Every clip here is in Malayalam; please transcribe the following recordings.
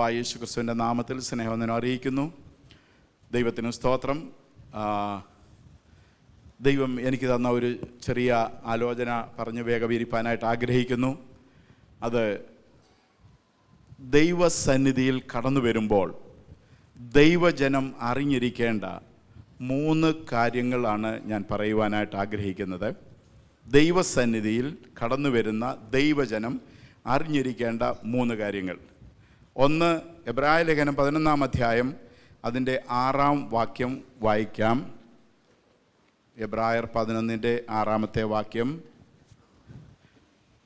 കർത്താവായ യേശു ക്രിസ്തുവിൻ്റെ നാമത്തിൽ സ്നേഹവന്ദനം അറിയിക്കുന്നു. ദൈവത്തിന് സ്തോത്രം. ദൈവം എനിക്ക് തന്ന ഒരു ചെറിയ ആലോചന പറഞ്ഞ് വേഗവിരിപ്പാനായിട്ട് ആഗ്രഹിക്കുന്നു. അത് ദൈവസന്നിധിയിൽ കടന്നു വരുമ്പോൾ ദൈവജനം അറിഞ്ഞിരിക്കേണ്ട 3 കാര്യങ്ങളാണ് ഞാൻ പറയുവാനായിട്ട് ആഗ്രഹിക്കുന്നത്. ദൈവസന്നിധിയിൽ കടന്നു വരുന്ന ദൈവജനം അറിഞ്ഞിരിക്കേണ്ട 3 കാര്യങ്ങൾ. ഒന്ന്, എബ്രായ ലേഖനം 11-ാം അധ്യായം അതിൻ്റെ 6-ാം വാക്യം വായിക്കാം. എബ്രായർ 11-ന്റെ 6-ാമത്തെ വാക്യം.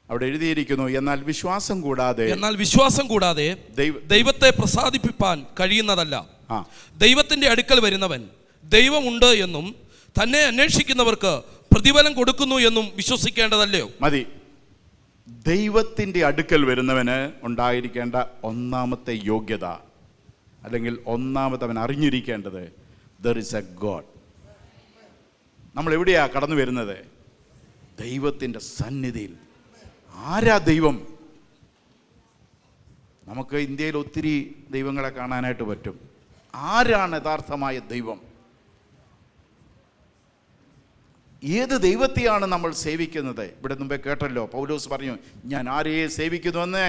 അവിടെ എഴുതിയിരിക്കുന്നു, എന്നാൽ വിശ്വാസം കൂടാതെ ദൈവത്തെ പ്രസാദിപ്പിപ്പാൻ കഴിയുന്നതല്ല. ദൈവത്തിന്റെ അടുക്കൽ വരുന്നവൻ ദൈവമുണ്ട് എന്നും തന്നെ അന്വേഷിക്കുന്നവർക്ക് പ്രതിഫലം കൊടുക്കുന്നു എന്നും വിശ്വസിക്കേണ്ടതല്ലയോ? മതി. ദൈവത്തിൻ്റെ അടുക്കൽ വരുന്നവന് ഉണ്ടായിരിക്കേണ്ട ഒന്നാമത്തെ യോഗ്യത, അല്ലെങ്കിൽ ഒന്നാമത്തവൻ അറിഞ്ഞിരിക്കേണ്ടത്, ദർ ഇസ് എ ഗോഡ്. നമ്മൾ എവിടെയാ കടന്നു വരുന്നത്? ദൈവത്തിൻ്റെ സന്നിധിയിൽ. ആരാ ദൈവം? നമുക്ക് ഇന്ത്യയിൽ ഒത്തിരി ദൈവങ്ങളെ കാണാനായിട്ട് പറ്റും. ആരാണ് യഥാർത്ഥമായ ദൈവം? ഏത് ദൈവത്തെയാണ് നമ്മൾ സേവിക്കുന്നത്? ഇവിടെ മുമ്പേ കേട്ടല്ലോ, പൗലോസ് പറഞ്ഞു, ഞാൻ ആരെയെ സേവിക്കുന്നുവെന്ന്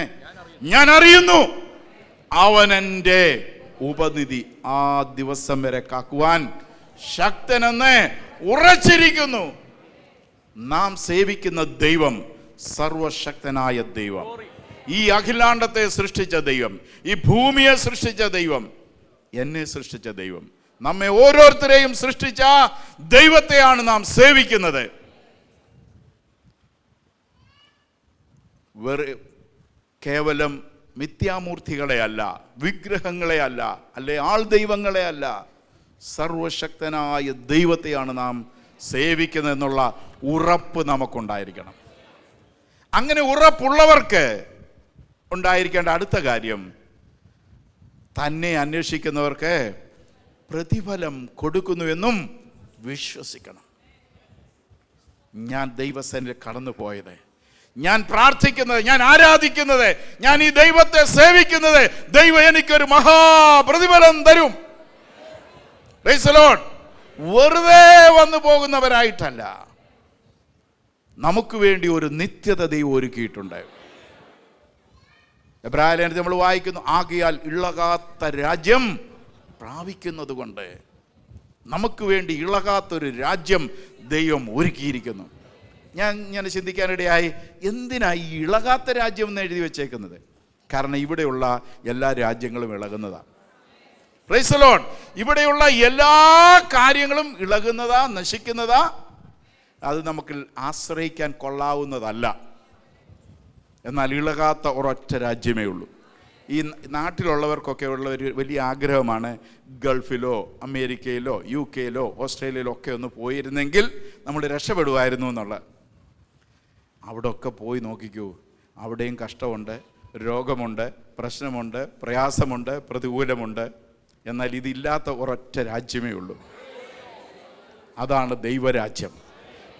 ഞാൻ അറിയുന്നു, അവൻ എൻ്റെ ഉപനിധി ആ ദിവസം വരെ കാക്കുവാൻ ശക്തനെന്ന് ഉറച്ചിരിക്കുന്നു. നാം സേവിക്കുന്ന ദൈവം സർവശക്തനായ ദൈവം, ഈ അഖിലാണ്ടത്തെ സൃഷ്ടിച്ച ദൈവം, ഈ ഭൂമിയെ സൃഷ്ടിച്ച ദൈവം, എന്നെ സൃഷ്ടിച്ച ദൈവം, നമ്മെ ഓരോരുത്തരെയും സൃഷ്ടിച്ച ദൈവത്തെയാണ് നാം സേവിക്കുന്നത്. കേവലം മിഥ്യാമൂർത്തികളെ അല്ല, വിഗ്രഹങ്ങളെ അല്ല, അല്ലെ ആൾ ദൈവങ്ങളെ അല്ല, സർവശക്തനായ ദൈവത്തെയാണ് നാം സേവിക്കുന്നതെന്നുള്ള ഉറപ്പ് നമുക്കുണ്ടായിരിക്കണം. അങ്ങനെ ഉറപ്പുള്ളവർക്ക് ഉണ്ടായിരിക്കേണ്ട അടുത്ത കാര്യം, തന്നെ അന്വേഷിക്കുന്നവർക്ക് പ്രതിഫലം കൊടുക്കുന്നുവെന്നും വിശ്വസിക്കണം. ഞാൻ ദൈവസന്നിധിയിൽ കടന്നു പോയത്, ഞാൻ പ്രാർത്ഥിക്കുന്നത്, ഞാൻ ആരാധിക്കുന്നത്, ഞാൻ ഈ ദൈവത്തെ സേവിക്കുന്നത്, ദൈവം എനിക്കൊരു മഹാപ്രതിഫലം തരും. Price the Lord. വെറുതെ വന്നു പോകുന്നവരായിട്ടല്ല, നമുക്ക് വേണ്ടി ഒരു നിത്യത ദൈവം ഒരുക്കിയിട്ടുണ്ട്. എബ്രായ ലേഖനത്തിൽ നമ്മൾ വായിക്കുന്നു, ആകയാൽ ഇളകാത്ത രാജ്യം പ്രാപിക്കുന്നത് കൊണ്ട്. നമുക്ക് വേണ്ടി ഇളകാത്തൊരു രാജ്യം ദൈവം ഒരുക്കിയിരിക്കുന്നു. ഞാൻ ചിന്തിക്കാനിടയായി, എന്തിനായി ഈ ഇളകാത്ത രാജ്യം എന്ന് എഴുതി വെച്ചേക്കുന്നത്? കാരണം ഇവിടെയുള്ള എല്ലാ രാജ്യങ്ങളും ഇളകുന്നതാണ്. Price the Lord. ഇവിടെയുള്ള എല്ലാ കാര്യങ്ങളും ഇളകുന്നതാ, നശിക്കുന്നതാ. അത് നമുക്ക് ആശ്രയിക്കാൻ കൊള്ളാവുന്നതല്ല. എന്നാൽ ഇളകാത്ത ഒരൊറ്റ രാജ്യമേ ഉള്ളൂ. ഈ നാട്ടിലുള്ളവർക്കൊക്കെ ഉള്ള ഒരു വലിയ ആഗ്രഹമാണ് ഗൾഫിലോ അമേരിക്കയിലോ UK ഓസ്ട്രേലിയയിലോ ഒക്കെ ഒന്ന് പോയിരുന്നെങ്കിൽ നമ്മൾ രക്ഷപ്പെടുമായിരുന്നു എന്നുള്ള. അവിടെ ഒക്കെ പോയി നോക്കിക്കൂ, അവിടെയും കഷ്ടമുണ്ട്, രോഗമുണ്ട്, പ്രശ്നമുണ്ട്, പ്രയാസമുണ്ട്, പ്രതികൂലമുണ്ട്. എന്നാൽ ഇതില്ലാത്ത ഒരൊറ്റ രാജ്യമേ ഉള്ളൂ. അതാണ് ദൈവരാജ്യം.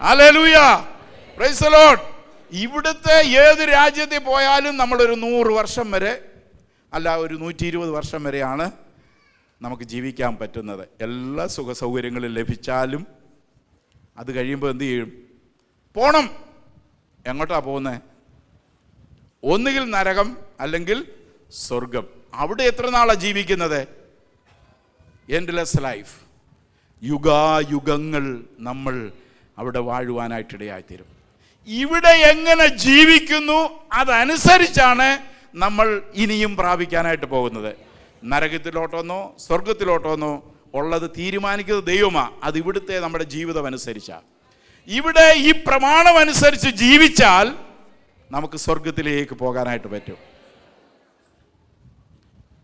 Hallelujah, praise the Lord. ഇവിടുത്തെ ഏത് രാജ്യത്തിൽ പോയാലും നമ്മളൊരു 100 വർഷം വരെ, അല്ല ഒരു 120 വർഷം വരെയാണ് നമുക്ക് ജീവിക്കാൻ പറ്റുന്നത്. എല്ലാ സുഖ സൗകര്യങ്ങളും ലഭിച്ചാലും അത് കഴിയുമ്പോൾ എന്ത് ചെയ്യും? പോണം. എങ്ങോട്ടാ പോകുന്നത്? ഒന്നുകിൽ നരകം, അല്ലെങ്കിൽ സ്വർഗം. അവിടെ എത്ര നാളാണ് ജീവിക്കുന്നത്? Endless life. യുഗായുഗങ്ങൾ നമ്മൾ അവിടെ വാഴുവാനായിട്ടിടയായിത്തീരും. ഇവിടെ എങ്ങനെ ജീവിക്കുന്നു അതനുസരിച്ചാണ് നമ്മൾ ഇനിയും പ്രാപിക്കാനായിട്ട് പോകുന്നത്. നരകത്തിലോട്ടോന്നോ സ്വർഗത്തിലോട്ടോന്നോ ഉള്ളത് തീരുമാനിക്കുന്നത് ദൈവമാണ്. അത് ഇവിടുത്തെ നമ്മുടെ ജീവിതം അനുസരിച്ചാണ്. ഇവിടെ ഈ പ്രമാണം അനുസരിച്ച് ജീവിച്ചാൽ നമുക്ക് സ്വർഗത്തിലേക്ക് പോകാനായിട്ട് പറ്റും.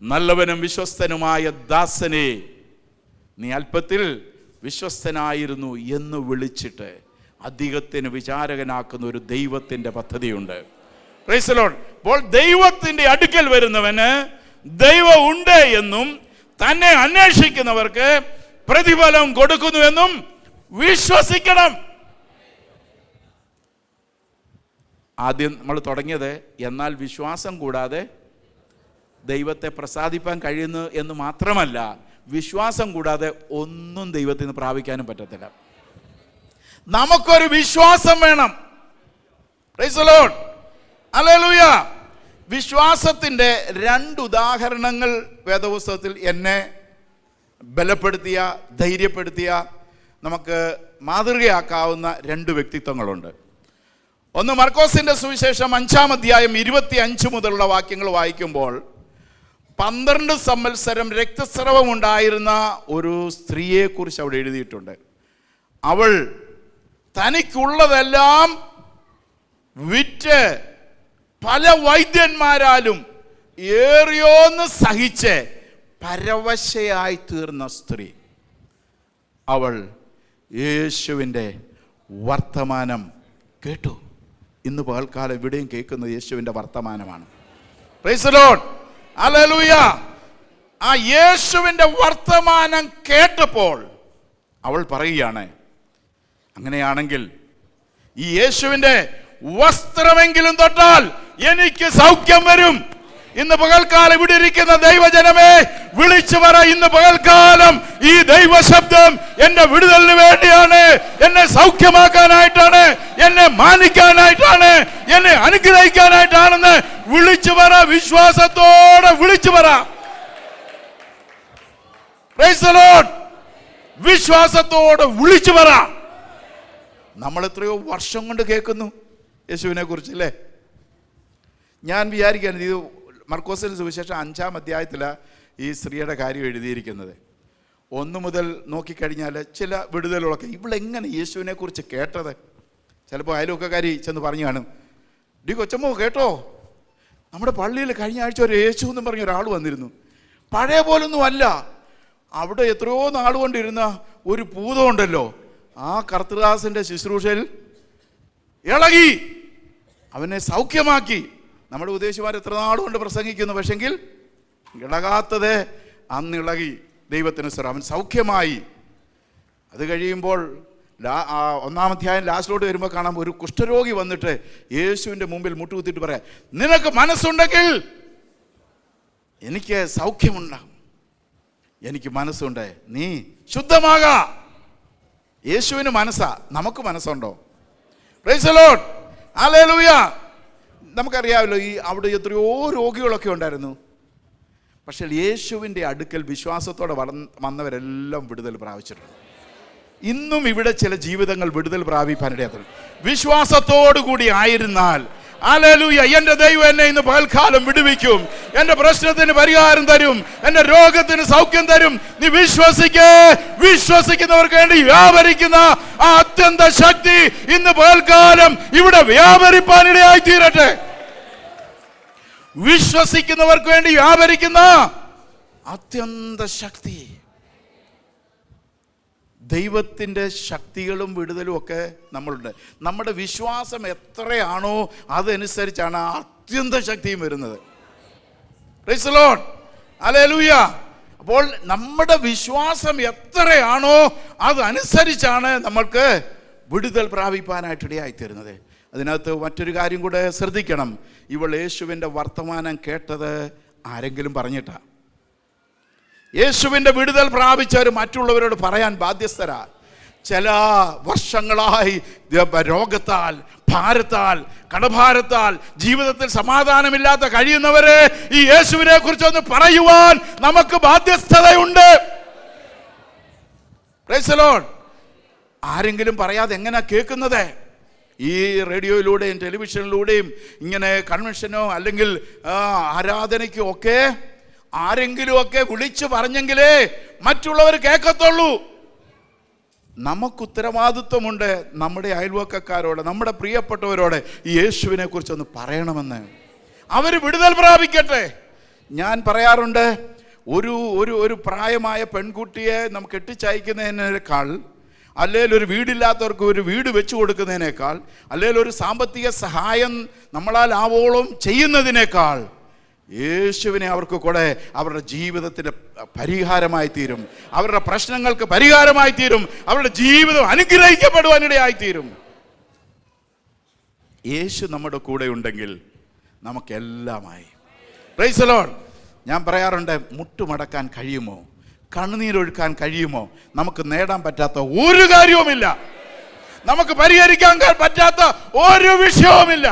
നല്ലവനും വിശ്വസ്തനുമായ ദാസനെ, നീ അല്പത്തിൽ വിശ്വസ്തനായിരുന്നു എന്ന് വിളിച്ചിട്ട് അധികത്തിന് വിചാരകനാക്കുന്ന ഒരു ദൈവത്തിൻ്റെ പദ്ധതിയുണ്ട്. Price the Lord. അപ്പോൾ ദൈവത്തിൻ്റെ അടുക്കൽ വരുന്നവന് ദൈവം ഉണ്ട് എന്നും തന്നെ അന്വേഷിക്കുന്നവർക്ക് പ്രതിഫലം കൊടുക്കുന്നുവെന്നും വിശ്വസിക്കണം. ആദ്യം നമ്മൾ തുടങ്ങിയത്, എന്നാൽ വിശ്വാസം കൂടാതെ ദൈവത്തെ പ്രസാദിപ്പാൻ കഴിയുന്നു എന്ന് മാത്രമല്ല, വിശ്വാസം കൂടാതെ ഒന്നും ദൈവത്തിൽ നിന്ന് പ്രാപിക്കാനും പറ്റത്തില്ല. നമുക്കൊരു വിശ്വാസം വേണം. Price the Lord, hallelujah. വിശ്വാസത്തിൻ്റെ 2 ഉദാഹരണങ്ങൾ വേദപുസ്തകത്തിൽ എന്നെ ബലപ്പെടുത്തിയ, ധൈര്യപ്പെടുത്തിയ, നമുക്ക് മാതൃകയാക്കാവുന്ന 2 വ്യക്തിത്വങ്ങളുണ്ട്. ഒന്ന്, മർക്കോസിന്റെ സുവിശേഷം 5-ാം അധ്യായം 25 മുതലുള്ള വാക്യങ്ങൾ വായിക്കുമ്പോൾ 12 സംവത്സരം രക്തസ്രവമുണ്ടായിരുന്ന ഒരു സ്ത്രീയെക്കുറിച്ച് അവിടെ എഴുതിയിട്ടുണ്ട്. അവൾ തനിക്കുള്ളതെല്ലാം വിറ്റ് പല വൈദ്യന്മാരാലും ഏറിയോന്ന് സഹിച്ച് പരവശയായി തീർന്ന സ്ത്രീ. അവൾ യേശുവിൻ്റെ വർത്തമാനം കേട്ടു. ഇന്ന് പകൽക്കാലം ഇവിടെയും കേൾക്കുന്നത് യേശുവിൻ്റെ വർത്തമാനമാണ്. Praise the Lord, hallelujah. ആ യേശുവിൻ്റെ വർത്തമാനം കേട്ടപ്പോൾ അവൾ പറയുകയാണ്, അങ്ങനെയാണെങ്കിൽ ഈ യേശുവിൻ്റെ വസ്ത്രമെങ്കിലും തൊട്ടാൽ എനിക്ക് സൗഖ്യം വരും. ഇന്ന് പകൽക്കാലം ഇവിടെ ഇരിക്കുന്ന ദൈവജനമേ, വിളിച്ചു പറ, ഇന്ന് പകൽക്കാലം ഈ ദൈവശബ്ദം എന്റെ വിടുതലിന് വേണ്ടിയാണ്, എന്നെ സൗഖ്യമാക്കാനായിട്ടാണ്, എന്നെ മാനിക്കാനായിട്ടാണ്, എന്നെ അനുഗ്രഹിക്കാനായിട്ടാണെന്ന് വിളിച്ചു പറ. വിശ്വാസത്തോടെ വിളിച്ചു പറ. പ്രൈസ് ദി ലോർഡ്, വിശ്വാസത്തോടെ വിളിച്ചു പറ. നമ്മൾ എത്രയോ വർഷം കൊണ്ട് കേൾക്കുന്നു യേശുവിനെ കുറിച്ച്, അല്ലേ? ഞാൻ വിചാരിക്കാൻ, ഇത് മർക്കോസിന്റെ സുവിശേഷം 5-ാം അധ്യായത്തിലാണ് ഈ സ്ത്രീയുടെ കാര്യം എഴുതിയിരിക്കുന്നത്. 1 മുതൽ നോക്കിക്കഴിഞ്ഞാൽ ചില വിടുതലുകളൊക്കെ ഇവളെങ്ങനെ യേശുവിനെ കുറിച്ച് കേട്ടത്. ചിലപ്പോൾ അയൽവക്കക്കാരി ചെന്ന് പറഞ്ഞു കാണും, ഡി കൊച്ചമ്മോ കേട്ടോ, നമ്മുടെ പള്ളിയിൽ കഴിഞ്ഞ ആഴ്ച ഒരു യേശു എന്നും പറഞ്ഞ ഒരാൾ വന്നിരുന്നു. പഴയ പോലൊന്നും അല്ല, അവിടെ എത്രയോ നാളുകൊണ്ടിരുന്ന ഒരു ഭൂതമുണ്ടല്ലോ, ആ കർത്തൃദാസന്റെ ശുശ്രൂഷയിൽ ഇളകി, അവനെ സൗഖ്യമാക്കി. നമ്മുടെ ഉദ്ദേശിമാർ എത്ര നാളുകൊണ്ട് പ്രസംഗിക്കുന്നു, പക്ഷെങ്കിൽ ഇളകാത്തത് അന്ന് ഇളകി. ദൈവത്തിന് സ്വരം, അവൻ സൗഖ്യമായി. അത് കഴിയുമ്പോൾ 1-ാം അധ്യായം ലാസ്റ്റിലോട്ട് വരുമ്പോൾ കാണാം, ഒരു കുഷ്ഠരോഗി വന്നിട്ട് യേശുവിൻ്റെ മുമ്പിൽ മുട്ടുകുത്തിയിട്ട് പറയാം, നിനക്ക് മനസ്സുണ്ടെങ്കിൽ എനിക്ക് സൗഖ്യമുണ്ടാകും, എനിക്ക് മനസ്സുണ്ട്, നീ ശുദ്ധമാകാ. യേശുവിന് മനസ്സാ, നമുക്ക് മനസ്സുണ്ടോ? Praise the Lord, hallelujah. നമുക്കറിയാമല്ലോ, ഈ അവിടെ എത്രയോ രോഗികളൊക്കെ ഉണ്ടായിരുന്നു. പക്ഷേ യേശുവിൻ്റെ അടുക്കൽ വിശ്വാസത്തോടെ വന്നവരെല്ലാം വിടുതൽ പ്രാപിച്ചിട്ടുണ്ട്. ഇന്നും ഇവിടെ ചില ജീവിതങ്ങൾ വിടുതൽ പ്രാപിക്കാനിടയാകും. വിശ്വാസത്തോടു കൂടി ആയിരുന്നാൽ, ഹല്ലേലൂയ, എൻ്റെ ദൈവം എന്നെ ഇന്ന് പകൽക്കാലം വിടുവിക്കും, എൻ്റെ പ്രശ്നത്തിന് പരിഹാരം തരും, എൻ്റെ രോഗത്തിന് സൗഖ്യം തരും. നീ വിശ്വസിക്കേ. വിശ്വസിക്കുന്നവർക്ക് വേണ്ടി വ്യാപരിക്കുന്ന ആ അത്യന്ത ശക്തി ഇന്ന് പകൽക്കാലം ഇവിടെ വ്യാപരിപ്പാനിടയായി തീരട്ടെ. വിശ്വസിക്കുന്നവർക്ക് വേണ്ടി വ്യാപരിക്കുന്ന അത്യന്ത ശക്തി. ദൈവത്തിൻ്റെ ശക്തികളും വിടുതലും ഒക്കെ നമ്മളുണ്ട്. നമ്മുടെ വിശ്വാസം എത്രയാണോ അതനുസരിച്ചാണ് അത്യന്ത ശക്തിയും വരുന്നത്. Price the Lord, hallelujah. അപ്പോൾ നമ്മുടെ വിശ്വാസം എത്രയാണോ അതനുസരിച്ചാണ് നമ്മൾക്ക് വിടുതൽ പ്രാപിപ്പാനായിട്ടിടയായിത്തീരുന്നത്. അതിനകത്ത് മറ്റൊരു കാര്യം കൂടെ ശ്രദ്ധിക്കണം. ഇവൾ യേശുവിൻ്റെ വർത്തമാനം കേട്ടത് ആരെങ്കിലും പറഞ്ഞിട്ടാ. യേശുവിൻ്റെ വിടുതൽ പ്രാപിച്ചവർ മറ്റുള്ളവരോട് പറയാൻ ബാധ്യസ്ഥരാ. ചില വർഷങ്ങളായി രോഗത്താൽ, ഭാരത്താൽ, കടഭാരത്താൽ ജീവിതത്തിൽ സമാധാനമില്ലാത്ത കഴിയുന്നവരെ ഈ യേശുവിനെ കുറിച്ചൊന്ന് പറയുവാൻ നമുക്ക് ബാധ്യസ്ഥതയുണ്ട്. Price the Lord. ആരെങ്കിലും പറയാതെ എങ്ങനെ കേൾക്കുന്നത്? ഈ റേഡിയോയിലൂടെയും ടെലിവിഷനിലൂടെയും ഇങ്ങനെ കൺവെൻഷനോ അല്ലെങ്കിൽ ആരാധനയ്ക്കോ ഒക്കെ ആരെങ്കിലുമൊക്കെ വിളിച്ചു പറഞ്ഞെങ്കിലേ മറ്റുള്ളവർ കേൾക്കത്തുള്ളൂ. നമുക്ക് ഉത്തരവാദിത്വമുണ്ട് നമ്മുടെ അയൽവക്കക്കാരോട്, നമ്മുടെ പ്രിയപ്പെട്ടവരോട് ഈ യേശുവിനെ കുറിച്ചൊന്ന് പറയണമെന്ന്. അവർ വിടുതൽ പ്രാപിക്കട്ടെ. ഞാൻ പറയാറുണ്ട്, ഒരു പ്രായമായ പെൺകുട്ടിയെ നമുക്ക് കെട്ടിച്ചയക്കുന്നതിനേക്കാൾ, അല്ലെങ്കിൽ ഒരു വീടില്ലാത്തവർക്ക് ഒരു വീട് വെച്ചു കൊടുക്കുന്നതിനേക്കാൾ, അല്ലെങ്കിൽ ഒരു സാമ്പത്തിക സഹായം നമ്മളാൽ ആവോളം ചെയ്യുന്നതിനേക്കാൾ യേശുവിനെ അവർക്ക് കൂടെ അവരുടെ ജീവിതത്തിൻ്റെ പരിഹാരമായി തീരും, അവരുടെ പ്രശ്നങ്ങൾക്ക് പരിഹാരമായി തീരും, അവരുടെ ജീവിതം അനുഗ്രഹിക്കപ്പെടുവാനിടയായിത്തീരും. യേശു നമ്മുടെ കൂടെ ഉണ്ടെങ്കിൽ നമുക്കെല്ലാമായി. Price the Lord. ഞാൻ പറയാറുണ്ട്, മുട്ടുമടക്കാൻ കഴിയുമോ, കണ്ണുനീരൊഴുക്കാൻ കഴിയുമോ, നമുക്ക് നേടാൻ പറ്റാത്ത ഒരു കാര്യവുമില്ല. നമുക്ക് പരിഹരിക്കാൻ പറ്റാത്ത ഒരു വിഷയവുമില്ല.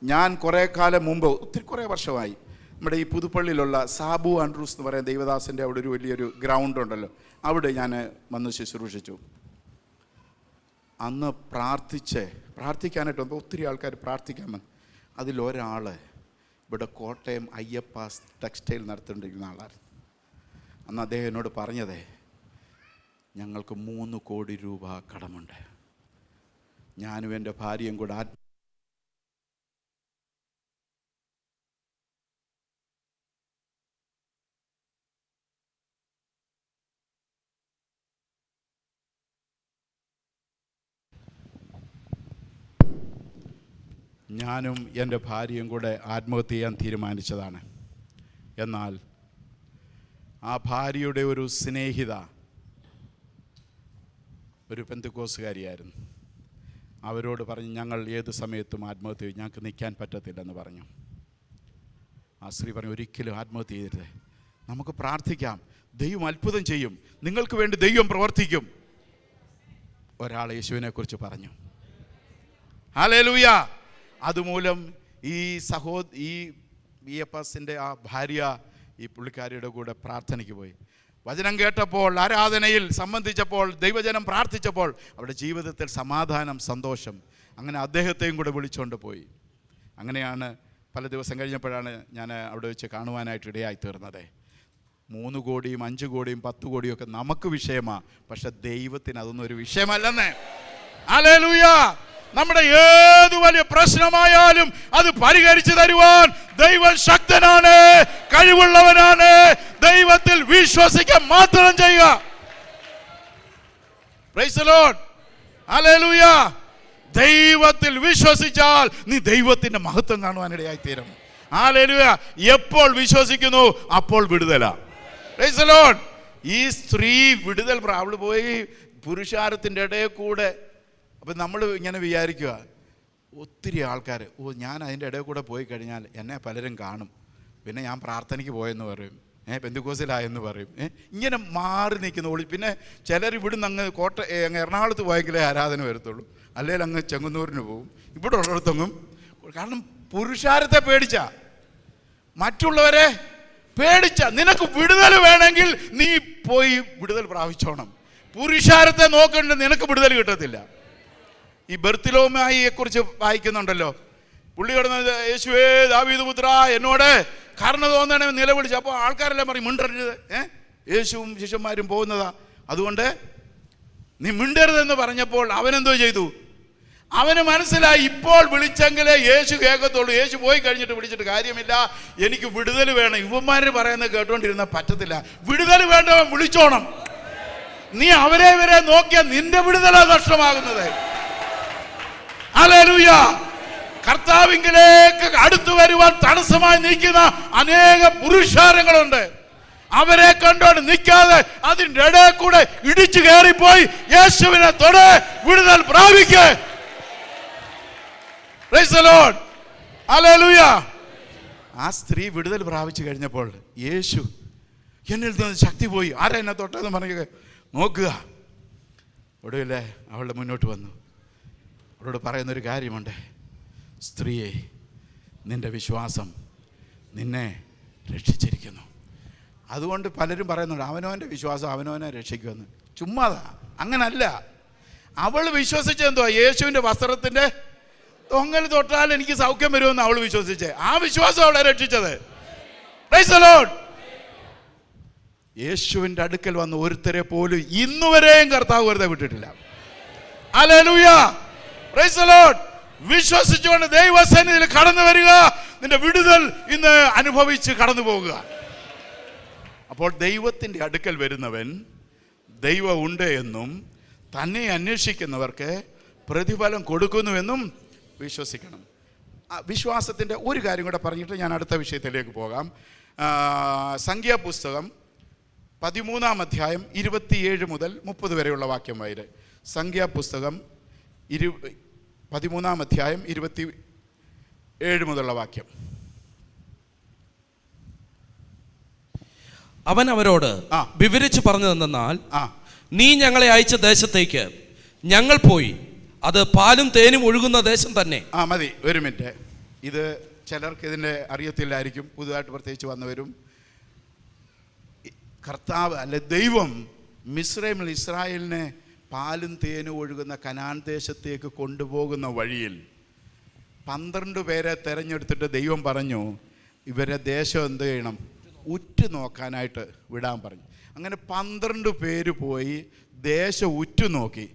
ഞാൻ കുറേ കാലം മുമ്പ്, കുറേ വർഷമായി, നമ്മുടെ ഈ പുതുപ്പള്ളിയിലുള്ള സാബു ആൻഡ്രൂസ് എന്ന് പറയുന്ന ദൈവദാസൻ്റെ അവിടെ ഒരു വലിയൊരു ഗ്രൗണ്ട് ഉണ്ടല്ലോ, അവിടെ ഞാൻ വന്ന് ശുശ്രൂഷിച്ചു. അന്ന് പ്രാർത്ഥിക്കാനായിട്ട് വന്നപ്പോൾ ഒത്തിരി ആൾക്കാർ പ്രാർത്ഥിക്കാൻ വന്നു. അതിലൊരാൾ ഇവിടെ കോട്ടയം അയ്യപ്പ ടെക്സ്റ്റൈൽ നടത്തിക്കൊണ്ടിരിക്കുന്ന ആളായിരുന്നു. അന്ന് അദ്ദേഹം എന്നോട് പറഞ്ഞതേ, ഞങ്ങൾക്ക് 3 കോടി രൂപ കടമുണ്ട്. ഞാനും എൻ്റെ ഭാര്യയും കൂടെ ഞാനും എൻ്റെ ഭാര്യയും കൂടെ ആത്മഹത്യ ചെയ്യാൻ തീരുമാനിച്ചതാണ്. എന്നാൽ ആ ഭാര്യയുടെ ഒരു സ്നേഹിത ഒരു പെന്തക്കോസ്തുകാരിയായിരുന്നു. അവരോട് പറഞ്ഞു, ഞങ്ങൾ ഏത് സമയത്തും ആത്മഹത്യ ചെയ്യും, ഞങ്ങൾക്ക് നിൽക്കാൻ പറ്റത്തില്ലെന്ന് പറഞ്ഞു. ആ സ്ത്രീ പറഞ്ഞു, ഒരിക്കലും ആത്മഹത്യ ചെയ്യരുത്, നമുക്ക് പ്രാർത്ഥിക്കാം, ദൈവം അത്ഭുതം ചെയ്യും, നിങ്ങൾക്ക് വേണ്ടി ദൈവം പ്രവർത്തിക്കും. ഒരാൾ യേശുവിനെക്കുറിച്ച് പറഞ്ഞു. ഹല്ലേലൂയ. അതുമൂലം ഈ അയ്യപ്പസിൻ്റെ ആ ഭാര്യ ഈ പുള്ളിക്കാരിയുടെ കൂടെ പ്രാർത്ഥനയ്ക്ക് പോയി. വചനം കേട്ടപ്പോൾ, ആരാധനയിൽ സംബന്ധിച്ചപ്പോൾ, ദൈവജനം പ്രാർത്ഥിച്ചപ്പോൾ അവരുടെ ജീവിതത്തിൽ സമാധാനം, സന്തോഷം. അങ്ങനെ അദ്ദേഹത്തെയും കൂടെ വിളിച്ചുകൊണ്ട് പോയി. അങ്ങനെയാണ് പല ദിവസം കഴിഞ്ഞപ്പോഴാണ് ഞാൻ അവിടെ വെച്ച് കാണുവാനായിട്ട് ഇടയായി തീർന്നത്. 3 കോടിയും 5 കോടിയും 10 കോടിയും ഒക്കെ നമുക്ക് വിഷയമാണ്, പക്ഷെ ദൈവത്തിന് അതൊന്നും ഒരു വിഷയമല്ലെന്ന്. ഹല്ലേലൂയ. നമ്മുടെ ഏത് വലിയ പ്രശ്നമായാലും അത് പരിഹരിച്ചു തരുവാൻ ദൈവം ശക്തനാണ്, കഴിവുള്ളവനാണ്. ദൈവത്തിൽ വിശ്വസിക്കാൻ മാത്രം ചെയ്യുക. Price the Lord. ഹല്ലേലൂയ. ദൈവത്തിൽ വിശ്വസിച്ചാൽ നീ ദൈവത്തിന്റെ മഹത്വം കാണുവാനിടയായി തീരും. ഹല്ലേലൂയ. എപ്പോൾ വിശ്വസിക്കുന്നു അപ്പോൾ വിടുതല. Price the Lord. ഈ സ്ത്രീ വിടുതൽ അവള് പോയി പുരുഷാരത്തിൻ്റെ ഇടയിൽ കൂടെ. അപ്പം നമ്മൾ ഇങ്ങനെ വിചാരിക്കുക, ഒത്തിരി ആൾക്കാർ, ഞാൻ അതിൻ്റെ ഇടയിൽ കൂടെ പോയി കഴിഞ്ഞാൽ എന്നെ പലരും കാണും, പിന്നെ ഞാൻ പ്രാർത്ഥനയ്ക്ക് പോയെന്ന് പറയും, പെന്തക്കോസ്തിലായെന്ന് പറയും, ഇങ്ങനെ മാറി നിൽക്കുന്ന. പിന്നെ ചിലർ ഇവിടുന്ന് അങ്ങ് അങ്ങ് എറണാകുളത്ത് പോയെങ്കിലേ ആരാധന വരത്തുള്ളൂ, അല്ലെങ്കിൽ അങ്ങ് ചെങ്ങന്നൂരിന് പോകും, ഇവിടെ ഉള്ളിടത്തൊന്നും. കാരണം പുരുഷാരത്തെ പേടിച്ച, മറ്റുള്ളവരെ പേടിച്ച. നിനക്ക് വിടുതൽ വേണമെങ്കിൽ നീ പോയി വിടുതൽ പ്രാപിച്ചോണം. പുരുഷാരത്തെ നോക്കണ്ട, നിനക്ക് വിടുതൽ കിട്ടത്തില്ല. ഈ ബർത്തിലോമായിയെ കുറിച്ച് വായിക്കുന്നുണ്ടല്ലോ. പുള്ളി കിടന്നത്, യേശുവേ ദാവീദ് പുത്ര എന്നോട് കരുണ തോന്നണേ നിലവിളിച്ചു. അപ്പോൾ ആൾക്കാരെല്ലാം പറയും, മിണ്ടരുത്, യേശുവും ശിഷ്യന്മാരും പോകുന്നതാ, അതുകൊണ്ട് നീ മിണ്ടരുതെന്ന് പറഞ്ഞപ്പോൾ അവനെന്തോ ചെയ്തു? അവന് മനസ്സിലായി, ഇപ്പോൾ വിളിച്ചെങ്കിലേ യേശു കേൾക്കത്തുള്ളൂ. യേശു പോയി കഴിഞ്ഞിട്ട് വിളിച്ചിട്ട് കാര്യമില്ല, എനിക്ക് വിടുതൽ വേണം. യുവന്മാർ പറയുന്നത് കേട്ടോണ്ടിരുന്ന പറ്റത്തില്ല. വിടുതൽ വേണ്ടവൻ വിളിച്ചോണം. നീ അവരെ ഇവരെ നോക്കിയാൽ നിന്റെ വിടുതലാ നഷ്ടമാകുന്നത്. ഹല്ലേലൂയ. കർത്താവിലേക്ക് അടുത്തു വരുവാൻ തടസ്സമായി നിൽക്കുന്ന അനേക പുരുഷാരങ്ങളുണ്ട്. അവരെ കണ്ടോണ്ട് നിൽക്കാതെ അതിൻ്റെ ഇടയിൽ കൂടെ ഇടിച്ചു കയറിപ്പോയി യേശുവിനെ തൊട്, വിടുതൽ പ്രാപിക്ക്. Praise the Lord. ഹല്ലേലൂയ. ആ സ്ത്രീ വിടുതൽ പ്രാപിച്ചു കഴിഞ്ഞപ്പോൾ യേശു, എന്നിൽ നിന്ന് ശക്തി പോയി, ആരാ എന്നെ തൊട്ടെന്ന് പറഞ്ഞ് നോക്കുക. ഒടുവില്ലേ അവളുടെ മുന്നോട്ട് വന്നു. അവളോട് പറയുന്നൊരു കാര്യമുണ്ട്, സ്ത്രീയെ, നിന്റെ വിശ്വാസം നിന്നെ രക്ഷിച്ചിരിക്കുന്നു. അതുകൊണ്ട് പലരും പറയുന്നുണ്ട്, അവനവൻ്റെ വിശ്വാസം അവനവനെ രക്ഷിക്കുമെന്ന്. ചുമ്മാതാ, അങ്ങനല്ല. അവൾ വിശ്വസിച്ചെന്തോ, യേശുവിൻ്റെ വസ്ത്രത്തിൻ്റെ തൊങ്ങൽ തൊട്ടാൽ എനിക്ക് സൗഖ്യം വരുമെന്ന് അവൾ വിശ്വസിച്ചേ. ആ വിശ്വാസം അവളെ രക്ഷിച്ചത്. Price the Lord. യേശുവിൻ്റെ അടുക്കൽ വന്ന് ഒരുത്തരെ പോലും ഇന്നുവരെയും കർത്താവ് വെറുതെ വിട്ടിട്ടില്ല. ഹല്ലേലൂയ. Praise the Lord. വിശ്വസിച്ചുകൊണ്ട് ദൈവസന്നിധിയിൽ കടന്നു വരിക. നിന്റെ വിടുതൽ ഇന്ന് അനുഭവിച്ച് കടന്നു പോകുക. അപ്പോൾ ദൈവത്തിൻ്റെ അടുക്കൽ വരുന്നവൻ ദൈവം ഉണ്ട് എന്നും തന്നെ അന്വേഷിക്കുന്നവർക്ക് പ്രതിഫലം കൊടുക്കുന്നുവെന്നും വിശ്വസിക്കണം. വിശ്വാസത്തിൻ്റെ ഒരു കാര്യം കൂടെ പറഞ്ഞിട്ട് ഞാൻ അടുത്ത വിഷയത്തിലേക്ക് പോകാം. സംഖ്യാപുസ്തകം 13-ാം അധ്യായം 27 മുതൽ 30 വരെയുള്ള വാക്യം വായിര്. സംഖ്യാപുസ്തകം 13-ാം അധ്യായം 27 മുതലുള്ള വാക്യം. 13-ാം അവൻ അവരോട് ആ. വിവരിച്ചു പറഞ്ഞതെന്നാൽ, ആ നീ ഞങ്ങളെ അയച്ച ദേശത്തേക്ക് ഞങ്ങൾ പോയി, അത് പാലും തേനും ഒഴുകുന്ന ദേശം തന്നെ. മതി, ഒരു മിനിറ്റ്. ഇത് ചിലർക്ക് ഇതിൻ്റെ അറിയത്തില്ലായിരിക്കും, പുതുതായിട്ട് പ്രത്യേകിച്ച് വന്നവരും. കർത്താവ് അല്ലെ ദൈവം മിസ്രൈമിൽ ഇസ്രായേലിനെ പാലും തേനും ഒഴുകുന്ന കനാൻ ദേശത്തേക്ക് കൊണ്ടുപോകുന്ന വഴിയിൽ 12 പേരെ തിരഞ്ഞെടുത്തിട്ട് ദൈവം പറഞ്ഞു, ഇവരെ ദേശം എന്ത് ചെയ്യണം, ഉറ്റു നോക്കാനായിട്ട് വിടാൻ പറഞ്ഞു. അങ്ങനെ 12 പേര് പോയി ദേശം ഉറ്റുനോക്കി.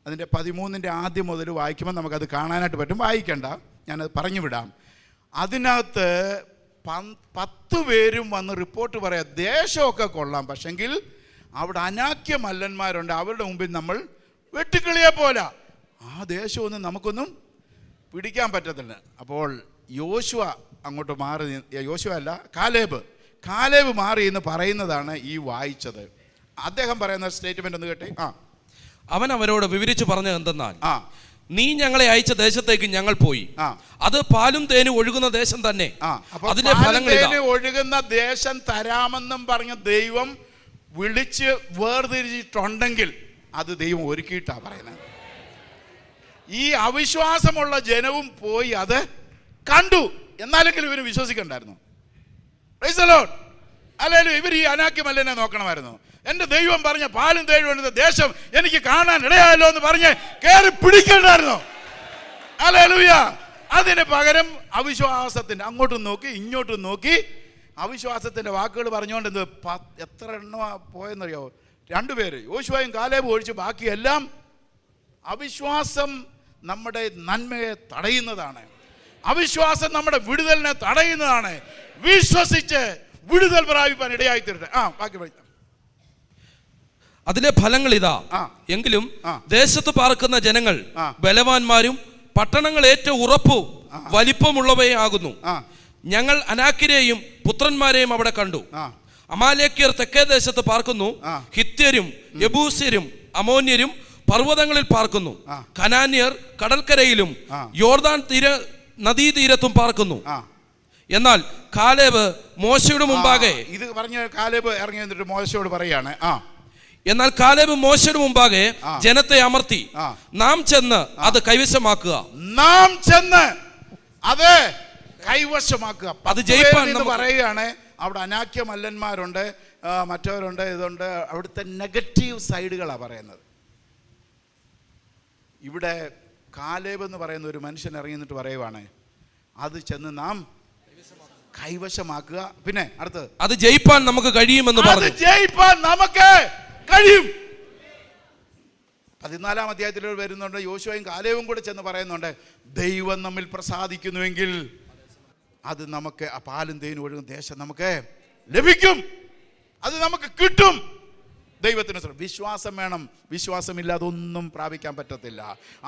അതിൻ്റെ 13-ന്റെ ആദ്യം മുതൽ വായിക്കുമ്പോൾ നമുക്കത് കാണാനായിട്ട് പറ്റും. വായിക്കണ്ട, ഞാനത് പറഞ്ഞു വിടാം. അതിനകത്ത് 10 പേരും വന്ന് റിപ്പോർട്ട് പറയാം, ദേശമൊക്കെ കൊള്ളാം, പക്ഷെങ്കിൽ അവിടെ അനാക്യ മല്ലന്മാരുണ്ട്, അവരുടെ മുമ്പിൽ നമ്മൾ വെട്ടുക്കിളിയെ പോലെ ആ ദേശമൊന്നും നമുക്കൊന്നും പിടിക്കാൻ പറ്റത്തില്ല. അപ്പോൾ യോശുവ അങ്ങോട്ട് മാറി, യോശുവ അല്ല കാലേബ് മാറി എന്ന് പറയുന്നതാണ് ഈ വായിച്ചത്. അദ്ദേഹം പറയുന്ന സ്റ്റേറ്റ്മെന്റ് ഒന്ന് കേട്ടെ. അവൻ അവരോട് വിവരിച്ചു പറഞ്ഞത് എന്തെന്നാൽ, നീ ഞങ്ങളെ അയച്ച ദേശത്തേക്ക് ഞങ്ങൾ പോയി, അത് പാലും തേനും ഒഴുകുന്ന ദേശം തന്നെ. അതിന്റെ ഫലങ്ങൾ ഒഴുകുന്ന ദേശം തരാമെന്നും പറഞ്ഞ ദൈവം വിളിച്ച് വേർതിരിച്ചിട്ടുണ്ടെങ്കിൽ അത് ദൈവം ഒരുക്കിയിട്ടാ പറയുന്നത്. ഈ അവിശ്വാസമുള്ള ജനവും പോയി അത് കണ്ടു, എന്നാലെങ്കിലും ഇവര് വിശ്വസിക്കണ്ടായിരുന്നു. അല്ലെങ്കിലും ഇവർ ഈ അനാക്യമല്ലനെ നോക്കണമായിരുന്നു. എൻ്റെ ദൈവം പറഞ്ഞ പാലും തേനും ഒഴുകുന്ന ദേശം എനിക്ക് കാണാൻ ഇടയായല്ലോ എന്ന് പറഞ്ഞ് കയറി പിടിക്കണ്ടായിരുന്നു. ഹല്ലേലൂയ. അതിന് പകരം അവിശ്വാസത്തിൻ്റെ അങ്ങോട്ടും നോക്കി ഇങ്ങോട്ടും നോക്കി അവിശ്വാസത്തിൻ്റെ വാക്കുകൾ പറഞ്ഞുകൊണ്ട് എത്ര എണ്ണ പോയെന്നറിയാവോ? 2 പേര്, യോശുവയും കാലേബും ഒഴിച്ച് ബാക്കിയെല്ലാം. അവിശ്വാസം നമ്മുടെ നന്മയെ തടയുന്നതാണ്. അവിശ്വാസം നമ്മുടെ വിടുതലിനെ തടയുന്നതാണ്. വിശ്വസിച്ച് വിടുതൽ പ്രാപിപ്പാൻ ഇടയായി തീരട്ടെ. ബാക്കി അതിലെ ഫലങ്ങൾ ഇതാ. എങ്കിലും ദേശത്ത് പാർക്കുന്ന ജനങ്ങൾ ബലവാന്മാരും പട്ടണങ്ങൾ ഏറ്റവും ഉറപ്പും വലിപ്പമുള്ളവയെ ആകുന്നു. ഞങ്ങൾ അനാക്കിരെയും പുത്രന്മാരെയും അവിടെ കണ്ടു. അമാലേക്യർ തെക്കേ ദേശത്ത് പാർക്കുന്നു, ഹിത്യരും യെബൂസ്യരും അമോന്യരും പർവ്വതങ്ങളിൽ പാർക്കുന്നു, കനാന്യർ കടൽക്കരയിലും യോർദാൻ നദീതീരത്തും പാർക്കുന്നു. എന്നാൽ കാലേബ് മോശയുടെ മുമ്പാകെ, ഇത് പറഞ്ഞ കാലേബ് ഇറങ്ങി വന്നിട്ട് മോശയോട് പറയാണ്, എന്നാൽ കാലേബ് മോശയുടെ മുമ്പാകെ ജനത്തെ അമർത്തി, നാം ചെന്ന് അത് കൈവശമാക്കുക, അത് ജയിപ്പാൻ പറയുകയാണ്. അവിടെ അനാക്യ മല്ലന്മാരുണ്ട്, മറ്റവരുണ്ട്, ഇതുണ്ട്. അവിടുത്തെ നെഗറ്റീവ് സൈഡുകളാണ് പറയുന്നത്. ഇവിടെ കാലേബ് എന്ന് പറയുന്ന ഒരു മനുഷ്യൻ ഇറങ്ങി നിന്നിട്ട് പറയുവാണ്, അത് ചെന്ന് നാം കൈവശമാക്കുക. പിന്നെ അടുത്ത്, അത് ജയിപ്പാൻ നമുക്ക് കഴിയുമെന്ന് പറഞ്ഞു. ജയിപ്പാൻ നമുക്ക് കഴിയും. 14-ാം അധ്യായത്തിൽ വരുന്നുണ്ട്, യോശുവയും കാലേബും കൂടെ ചെന്ന് പറയുന്നുണ്ട്, ദൈവം നമ്മിൽ പ്രസാദിക്കുന്നുവെങ്കിൽ അത് നമുക്ക് ആ പാലും തേനും ഒഴുകുന്ന ദേശം നമുക്ക് ലഭിക്കും, അത് നമുക്ക് കിട്ടും. ദൈവത്തിന് വിശ്വാസം വേണം. വിശ്വാസമില്ലാതെ ഒന്നും പ്രാപിക്കാൻ പറ്റത്തില്ല.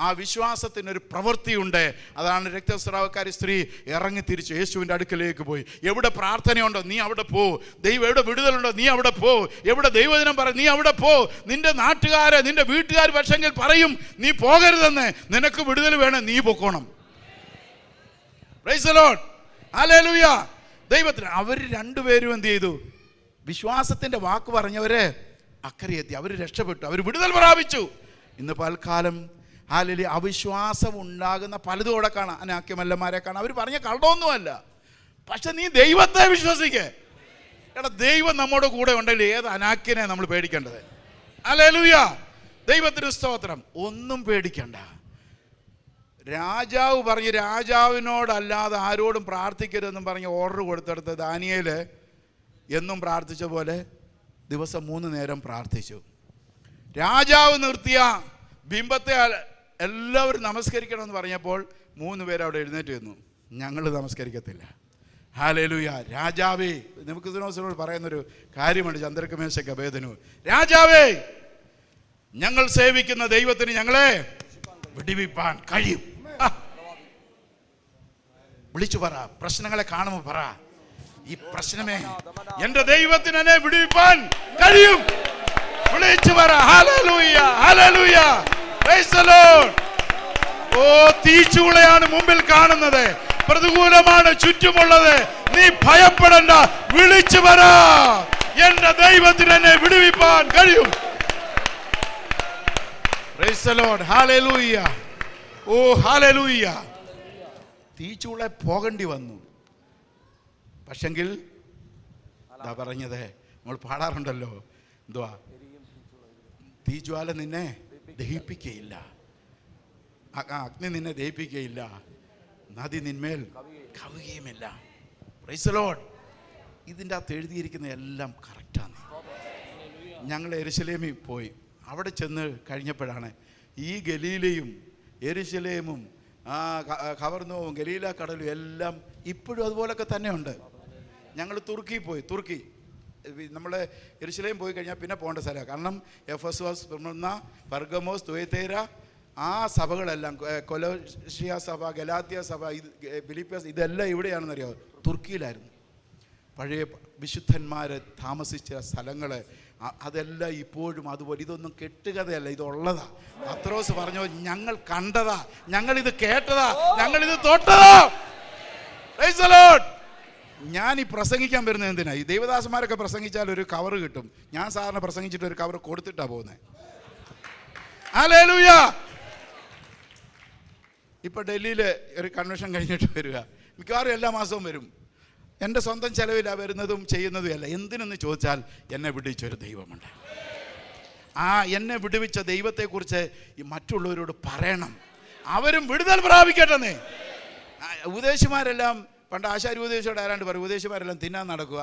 ആ വിശ്വാസത്തിനൊരു പ്രവൃത്തിയുണ്ട്. അതാണ് രക്തസ്രാവക്കാരി സ്ത്രീ ഇറങ്ങി തിരിച്ച് യേശുവിൻ്റെ അടുക്കലേക്ക് പോയി. എവിടെ പ്രാർത്ഥനയുണ്ടോ നീ അവിടെ പോ. ദൈവം എവിടെ വിടുതലുണ്ടോ നീ അവിടെ പോ. എവിടെ ദൈവദിനം പറ നീ അവിടെ പോ. നിന്റെ നാട്ടുകാര് നിന്റെ വീട്ടുകാർ പക്ഷെങ്കിൽ പറയും നീ പോകരുതെന്ന്. നിനക്ക് വിടുതൽ വേണം, നീ പൊക്കോണം. Praise the Lord. ഹല്ലേലൂയ. ദൈവത്തിന് അവർ 2 പേരും എന്ത് ചെയ്തു? വിശ്വാസത്തിൻ്റെ വാക്ക് പറഞ്ഞവരെ അക്കരെ എത്തി. അവർ രക്ഷപ്പെട്ടു, അവർ വിടുതൽ പ്രാപിച്ചു. ഇന്ന് പൽക്കാലം ഹല്ലേലൂയ അവിശ്വാസം ഉണ്ടാകുന്ന പലതും അവിടെ കാണാം. അനാക്യമല്ലന്മാരെ കാണാം. അവർ പറഞ്ഞ കള്ളമൊന്നുമല്ല. പക്ഷെ നീ ദൈവത്തെ വിശ്വസിക്കേ. എടാ, ദൈവം നമ്മുടെ കൂടെ ഉണ്ടെങ്കിൽ ഏത് അനാക്യനെ നമ്മൾ പേടിക്കേണ്ടത്? ഹല്ലേലൂയ. ദൈവത്തിന് സ്തോത്രം. ഒന്നും പേടിക്കണ്ട. രാജാവ് പറഞ്ഞ് രാജാവിനോടല്ലാതെ ആരോടും പ്രാർത്ഥിക്കരുതെന്നും പറഞ്ഞ് ഓർഡർ കൊടുത്തെടുത്ത് ദാനിയേൽ എന്നും പ്രാർത്ഥിച്ച പോലെ ദിവസം 3 നേരം പ്രാർത്ഥിച്ചു. രാജാവ് നിർത്തിയ ബിംബത്തെ എല്ലാവരും നമസ്കരിക്കണമെന്ന് പറഞ്ഞപ്പോൾ 3 പേര് അവിടെ എഴുന്നേറ്റ് നിന്നു. ഞങ്ങൾ നമസ്കരിക്കത്തില്ല. ഹല്ലേലൂയ. രാജാവേ, നെബൂഖദ്നേസറിനോട് പറയുന്നൊരു കാര്യമുണ്ട്, ചന്ദ്രകമേശക ഭേദനു. രാജാവേ, ഞങ്ങൾ സേവിക്കുന്ന ദൈവത്തിന് ഞങ്ങളെ വിടിവിപ്പാൻ കഴിയും. വിളിച്ചു പറ. പ്രശ്നങ്ങളെ കാണുമ്പോൾ പറ, ഈ പ്രശ്നമേ എന്റെ ദൈവത്തിന് എന്നെ വിടുവിപ്പാൻ കഴിയും. വിളിച്ചു പറ. Hallelujah, hallelujah, praise the Lord. ഓ, തീച്ചുളയാണ് മുമ്പിൽ കാണുന്നത്, പ്രതികൂലമാണ് ചുറ്റുമുള്ളത്. നീ ഭയപ്പെടണ്ട, വിളിച്ചു പറ. എന്റെ ദൈവത്തിന് എന്നെ വിടുവിപ്പാൻ കഴിയും. Praise the Lord. Hallelujah. Oh hallelujah. തീച്ചൂളെ പോകേണ്ടി വന്നു. പക്ഷെങ്കിൽ എന്താ പറഞ്ഞത്, നമ്മൾ പാടാറുണ്ടല്ലോ, എന്തുവാ, തീജ്വാല നിന്നെ ദഹിപ്പിക്കുകയില്ല, അഗ്നി നിന്നെ ദഹിപ്പിക്കുകയില്ല, നദി നിന്മേൽ കവുകയുമില്ല. Praise the Lord. ഇതിൻ്റെ അകത്ത് എഴുതിയിരിക്കുന്ന എല്ലാം കറക്റ്റാണ്. ഞങ്ങൾ യെരുശലേമിൽ പോയി. അവിടെ ചെന്ന് കഴിഞ്ഞപ്പോഴാണ് ഈ ഗലീലയും യെരുശലേമും ഖവർനോവും ഗലീല കടലും എല്ലാം ഇപ്പോഴും അതുപോലൊക്കെ തന്നെയുണ്ട്. ഞങ്ങൾ തുർക്കി പോയി. തുർക്കി നമ്മൾ യെരുശലേം പോയി കഴിഞ്ഞാൽ പിന്നെ പോകേണ്ട സ്ഥലമാണ്. കാരണം എഫെസോസ്, സ്മിർന, പെർഗമോസ്, തുയതൈര, ആ സഭകളെല്ലാം, കൊലോസിയ സഭ, ഗലാത്യ സഭ, ഫിലിപ്പിയസ്, ഇതെല്ലാം എവിടെയാണെന്നറിയാമോ? തുർക്കിയിലായിരുന്നു. പഴയ വിശുദ്ധന്മാർ താമസിച്ച സ്ഥലങ്ങൾ അതെല്ലാം ഇപ്പോഴും അതുപോലെ. ഇതൊന്നും കെട്ടുകഥയല്ല, ഇതുള്ളതാ. പത്രോസ് പറഞ്ഞു, ഞങ്ങൾ കണ്ടതാ, ഞങ്ങളിത് കേട്ടതാ, ഞങ്ങളിത് തൊട്ടതാ. Price the Lord. ഞാൻ ഈ പ്രസംഗിക്കാൻ വരുന്നത് എന്തിനാ? ഈ ദേവദാസന്മാരൊക്കെ പ്രസംഗിച്ചാൽ ഒരു കവർ കിട്ടും. ഞാൻ സാധാരണ പ്രസംഗിച്ചിട്ട് ഒരു കവർ കൊടുത്തിട്ടാണ് പോകുന്നത്. ഹല്ലേലൂയ. ഇപ്പോൾ ഡൽഹിയിൽ ഒരു കൺവെൻഷൻ കഴിഞ്ഞിട്ട് വരിക. മിക്കവാറും എല്ലാ മാസവും വരും. എൻ്റെ സ്വന്തം ചെലവിലാണ് വരുന്നതും ചെയ്യുന്നതും അല്ല. എന്തിനെന്ന് ചോദിച്ചാൽ, എന്നെ വിടുവിച്ചൊരു ദൈവമുണ്ട്. ആ എന്നെ വിടുവിച്ച ദൈവത്തെക്കുറിച്ച് ഈ മറ്റുള്ളവരോട് പറയണം. അവരും വിടുതൽ പ്രാപിക്കട്ടെന്നേ. ഉപദേശിമാരെല്ലാം പണ്ട് ആശാരി ഉപദേശിയോട് ആരാണ്ട് പറയും, ഉപദേശിമാരെല്ലാം തിന്നാൻ നടക്കുക,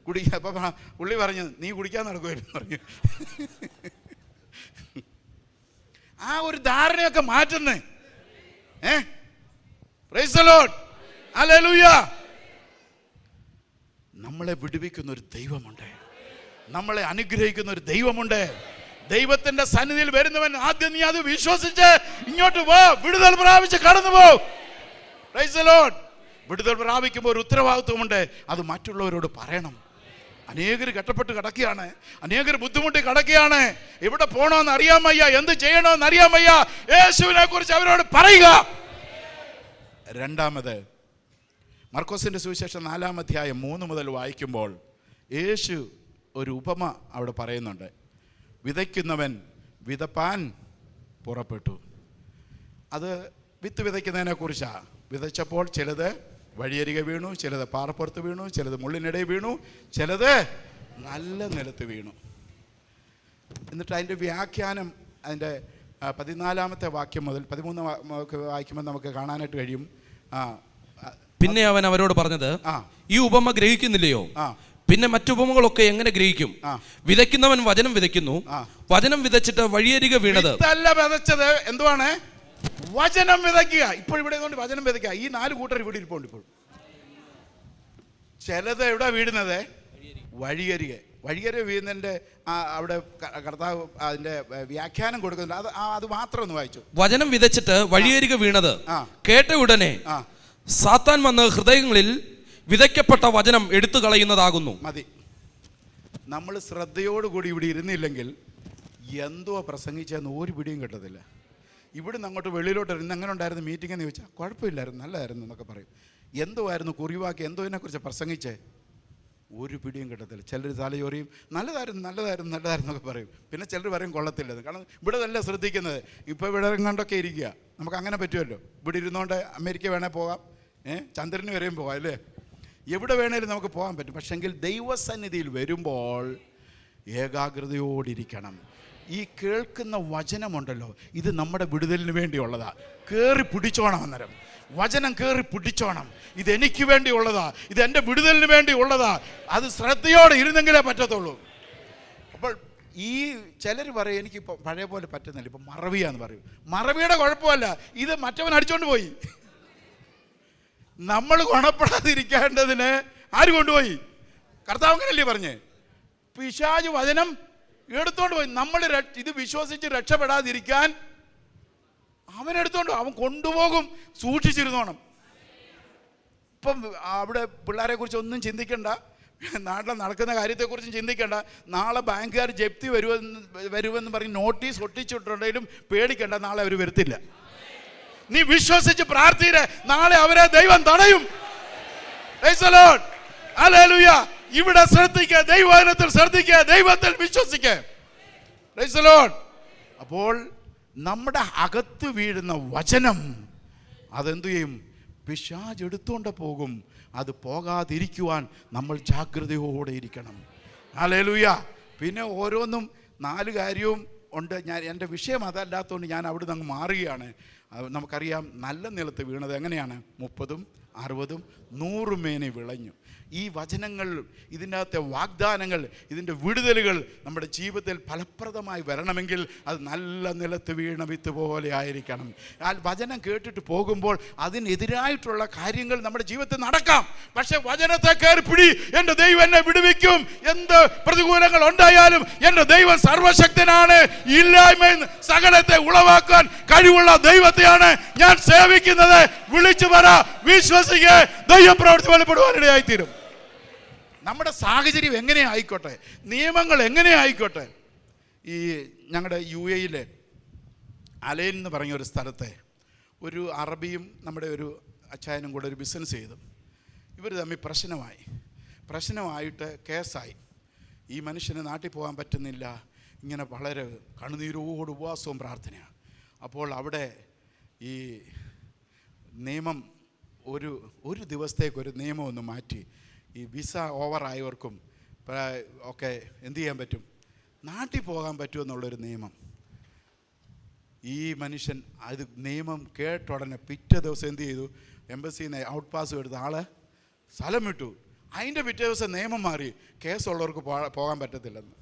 കുടിക്കുക. അപ്പം പുള്ളി പറഞ്ഞു, നീ കുടിക്കാൻ നടക്കുമായിരുന്നു പറഞ്ഞു. ആ ഒരു ധാരണയൊക്കെ മാറ്റുന്നേ. Praise the Lord. ഹല്ലേലൂയ. നമ്മളെ വിടുവിക്കുന്ന ഒരു ദൈവമുണ്ട്. നമ്മളെ അനുഗ്രഹിക്കുന്ന ഒരു ദൈവമുണ്ട്. ദൈവത്തിന്റെ സന്നിധിയിൽ വരുന്നവൻ ആദ്യം നീ അത് വിശ്വസിച്ച് ഇങ്ങോട്ട് പോ, വിടുതൽ പ്രാപിച്ച് കടന്നു പോ. Price the Lord. വിടുതൽ പ്രാപിക്കുമ്പോൾ ഒരു ഉത്തരവാദിത്വമുണ്ട്. അത് മറ്റുള്ളവരോട് പറയണം. അനേകർ കഷ്ടപ്പെട്ട് കിടക്കുകയാണ്, അനേകർ ബുദ്ധിമുട്ടി കിടക്കുകയാണ്. എവിടെ പോകണമെന്ന് അറിയാൻ വയ്യ, എന്ത് ചെയ്യണമെന്ന് അറിയാൻ വയ്യ. യേശുവിനെ കുറിച്ച് അവരോട് പറയുക. രണ്ടാമത്, മർക്കോസിന്റെ സുവിശേഷം 4-ാം അധ്യായം 3 മുതൽ വായിക്കുമ്പോൾ യേശു ഒരു ഉപമ അവിടെ പറയുന്നുണ്ട്. വിതയ്ക്കുന്നവൻ വിതപ്പാൻ പുറപ്പെട്ടു. അത് വിത്ത് വിതയ്ക്കുന്നതിനെ കുറിച്ചാണ്. വിതച്ചപ്പോൾ ചിലത് വഴിയരികെ വീണു, ചിലത് പാറപ്പുറത്ത് വീണു, ചിലത് മുള്ളിനിടയിൽ വീണു, ചിലത് നല്ല നിലത്ത് വീണു. എന്നിട്ട് അതിൻ്റെ വ്യാഖ്യാനം അതിൻ്റെ 14-ാമത്തെ വാക്യം മുതൽ 13 വായിക്കുമ്പോൾ നമുക്ക് കാണാനായിട്ട് കഴിയും. പിന്നെ അവൻ അവരോട് പറഞ്ഞത്, ഈ ഉപമ ഗ്രഹിക്കുന്നില്ലയോ? പിന്നെ മറ്റുപമകളൊക്കെ എങ്ങനെ ഗ്രഹിക്കും? വിതയ്ക്കുന്നവൻ വചനം വിതയ്ക്കുന്നു. വചനം വിതച്ചിട്ട് വഴിയരികെ വീണത് അല്ല വിതച്ചത്. എന്തുവാണ്? വചനം വിതയ്ക്കുക. ഇപ്പോൾ ഇവിടെ വചനം വിതയ്ക്കുക. ഈ 4 കൂട്ടർ ഇവിടെ ഇരിപ്പുണ്ട്. ഇപ്പോൾ ചിലത് എവിടെ വീഴുന്നത്? വഴിയരികെ. വഴിയരികെ വീഴുന്നതിൻ്റെ അവിടെ കർത്താവ് അതിന്റെ വ്യാഖ്യാനം കൊടുക്കുന്നുണ്ട്. അത് മാത്രം ഒന്ന് വായിച്ചു. വചനം വിതച്ചിട്ട് വഴിയരികെ വീണത് കേട്ട ഉടനെ സാത്താൻ വന്ന് ഹൃദയങ്ങളിൽ വിതയ്ക്കപ്പെട്ട വചനം എടുത്തു കളയുന്നതാകുന്നു. മതി. നമ്മൾ ശ്രദ്ധയോടുകൂടി ഇവിടെ ഇരുന്നില്ലെങ്കിൽ എന്തോ പ്രസംഗിച്ചെന്ന് ഒരു പിടിയും കിട്ടത്തില്ല. ഇവിടുന്ന് അങ്ങോട്ട് വെളിയിലോട്ട് ഇന്ന് എങ്ങനെ ഉണ്ടായിരുന്നു മീറ്റിംഗ് എന്ന് ചോദിച്ചാൽ കുഴപ്പമില്ലായിരുന്നു, നല്ലതായിരുന്നു എന്നൊക്കെ പറയും. എന്തോ ആയിരുന്നു കുറിവാക്കി, എന്തോ ഇതിനെക്കുറിച്ച് പ്രസംഗിച്ചേ, ഒരു പിടിയും കിട്ടത്തില്ല. ചിലർ തലയോറിയും നല്ലതായിരുന്നു നല്ലതായിരുന്നു നല്ലതായിരുന്നു എന്നൊക്കെ പറയും. പിന്നെ ചിലർ പറയും കൊള്ളത്തില്ലത്. കാരണം ഇവിടെ നല്ല ശ്രദ്ധിക്കുന്നത്. ഇപ്പോൾ ഇവിടെ എങ്ങാണ്ടൊക്കെ ഇരിക്കുക, നമുക്ക് അങ്ങനെ പറ്റുമല്ലോ. ഇവിടെ ഇരുന്നുകൊണ്ട് അമേരിക്ക വേണേൽ പോകാം, ചന്ദ്രന് വരെയും പോകാം അല്ലേ, എവിടെ വേണേലും നമുക്ക് പോകാൻ പറ്റും. പക്ഷെങ്കിൽ ദൈവസന്നിധിയിൽ വരുമ്പോൾ ഏകാഗ്രതയോടിരിക്കണം. ഈ കേൾക്കുന്ന വചനമുണ്ടല്ലോ, ഇത് നമ്മുടെ വിടുതലിന് വേണ്ടിയുള്ളതാ. കയറി പിടിച്ചോണം. അന്നേരം വചനം കയറി പിടിച്ചോണം. ഇതെനിക്ക് വേണ്ടിയുള്ളതാ, ഇതെൻ്റെ വിടുതലിന് വേണ്ടിയുള്ളതാ. അത് ശ്രദ്ധയോടെ ഇരുന്നെങ്കിലേ പറ്റത്തുള്ളൂ. അപ്പോൾ ഈ ചിലർ പറയും എനിക്കിപ്പോൾ പഴയ പോലെ പറ്റുന്നില്ല, ഇപ്പം മറവിയാന്ന് പറയും. മറവിയുടെ കുഴപ്പമല്ല, ഇത് മറ്റവൻ അടിച്ചോണ്ട് പോയി. നമ്മൾ ഗുണപ്പെടാതിരിക്കേണ്ടതിന് ആര് കൊണ്ടുപോയി? കർത്താവ് അങ്ങനല്ലേ പറഞ്ഞേ, പിശാച് വചനം എടുത്തോണ്ട് പോയി. നമ്മൾ ഇത് വിശ്വസിച്ച് രക്ഷപ്പെടാതിരിക്കാൻ അവനെടുത്തോണ്ട് അവൻ കൊണ്ടുപോകും. സൂക്ഷിച്ചിരുന്നോണം. ഇപ്പം അവിടെ പിള്ളേരെ കുറിച്ച് ഒന്നും ചിന്തിക്കണ്ട, നാട്ടിൽ നടക്കുന്ന കാര്യത്തെക്കുറിച്ചും ചിന്തിക്കണ്ട. നാളെ ബാങ്കുകാർ ജപ്തി വരുമെന്ന് പറഞ്ഞ് നോട്ടീസ് ഒട്ടിച്ചിട്ടുണ്ടെങ്കിലും പേടിക്കണ്ട, നാളെ അവർ വരത്തില്ല. നീ വിശ്വസിച്ച് പ്രാർത്ഥിരെ, നാളെ അവരെ ദൈവം തടയും. Price the Lord. ഹല്ലേലൂയ. ഇവിടെ ശ്രദ്ധിക്കുക, ദൈവവചനത്തിൽ ശ്രദ്ധിക്കുക, ദൈവത്തിൽ വിശ്വസിക്കുക. Price the Lord. അപ്പോൾ നമ്മുടെ അകത്ത് വീഴുന്ന വചനം അതെന്തു ചെയ്യും? പിശാച് എടുത്തുകൊണ്ട് പോകും. അത് പോകാതിരിക്കുവാൻ നമ്മൾ ജാഗ്രതയോടെ ഇരിക്കണം. ഹല്ലേലൂയ. പിന്നെ ഓരോന്നും 4 കാര്യവും ഉണ്ട്. എൻ്റെ വിഷയം അതല്ലാത്തതുകൊണ്ട് ഞാൻ അവിടുന്ന് അങ്ങ് മാറുകയാണ്. നമുക്കറിയാം, നല്ല നിലത്ത് വീണത് എങ്ങനെയാണ്? 30, 60, 100 മേനി വിളഞ്ഞു. ഈ വചനങ്ങൾ, ഇതിൻ്റെ അകത്തെ വാഗ്ദാനങ്ങൾ, ഇതിൻ്റെ വിടുതലുകൾ നമ്മുടെ ജീവിതത്തിൽ ഫലപ്രദമായി വരണമെങ്കിൽ അത് നല്ല നിലത്ത് വീണ വിത്ത് പോലെ ആയിരിക്കണം. ആ വചനം കേട്ടിട്ട് പോകുമ്പോൾ അതിനെതിരായിട്ടുള്ള കാര്യങ്ങൾ നമ്മുടെ ജീവിതത്തിൽ നടക്കാം. പക്ഷെ വചനത്തെ കയറിപ്പിടി, എൻ്റെ ദൈവം എന്നെ വിടുവിക്കും. എന്ത് പ്രതികൂലങ്ങൾ ഉണ്ടായാലും എൻ്റെ ദൈവം സർവശക്തനാണ്. ഇല്ലായ്മയിൽ സകലത്തെ ഉളവാക്കാൻ കഴിവുള്ള ദൈവത്തെയാണ് ഞാൻ സേവിക്കുന്നത്. വിളിച്ചു പറ, വിശ്വസിക്കുക, ദൈവപ്രവൃത്തി വെളിപ്പെടുവാനിടയായിത്തീരും. നമ്മുടെ സാഹചര്യം എങ്ങനെ ആയിക്കോട്ടെ, നിയമങ്ങൾ എങ്ങനെ ആയിക്കോട്ടെ. ഈ ഞങ്ങളുടെ UAE അലൈൻ എന്ന് പറഞ്ഞ ഒരു സ്ഥലത്തെ ഒരു അറബിയും നമ്മുടെ ഒരു അച്ചായനും കൂടെ ഒരു ബിസിനസ് ചെയ്തു. ഇവർ തമ്മിൽ പ്രശ്നമായിട്ട് കേസായി. ഈ മനുഷ്യന് നാട്ടിൽ പോകാൻ പറ്റുന്നില്ല. ഇങ്ങനെ വളരെ കണ്ണുനീരോട് ഉപവാസവും പ്രാർത്ഥനയാണ്. അപ്പോൾ അവിടെ ഈ നിയമം ഒരു ദിവസത്തേക്കൊരു നിയമം ഒന്ന് മാറ്റി, ഈ വിസ ഓവറായവർക്കും ഒക്കെ എന്ത് ചെയ്യാൻ പറ്റും? നാട്ടിൽ പോകാൻ പറ്റുമെന്നുള്ളൊരു നിയമം. ഈ മനുഷ്യൻ അത് നിയമം കേട്ട ഉടനെ പിറ്റേ ദിവസം എന്ത് ചെയ്തു? എംബസിയിൽ നിന്ന് ഔട്ട് പാസ് എടുത്ത ആള് സ്ഥലം വിട്ടു. അതിൻ്റെ പിറ്റേ ദിവസം നിയമം മാറി, കേസുള്ളവർക്ക് പോകാൻ പറ്റത്തില്ലെന്ന്.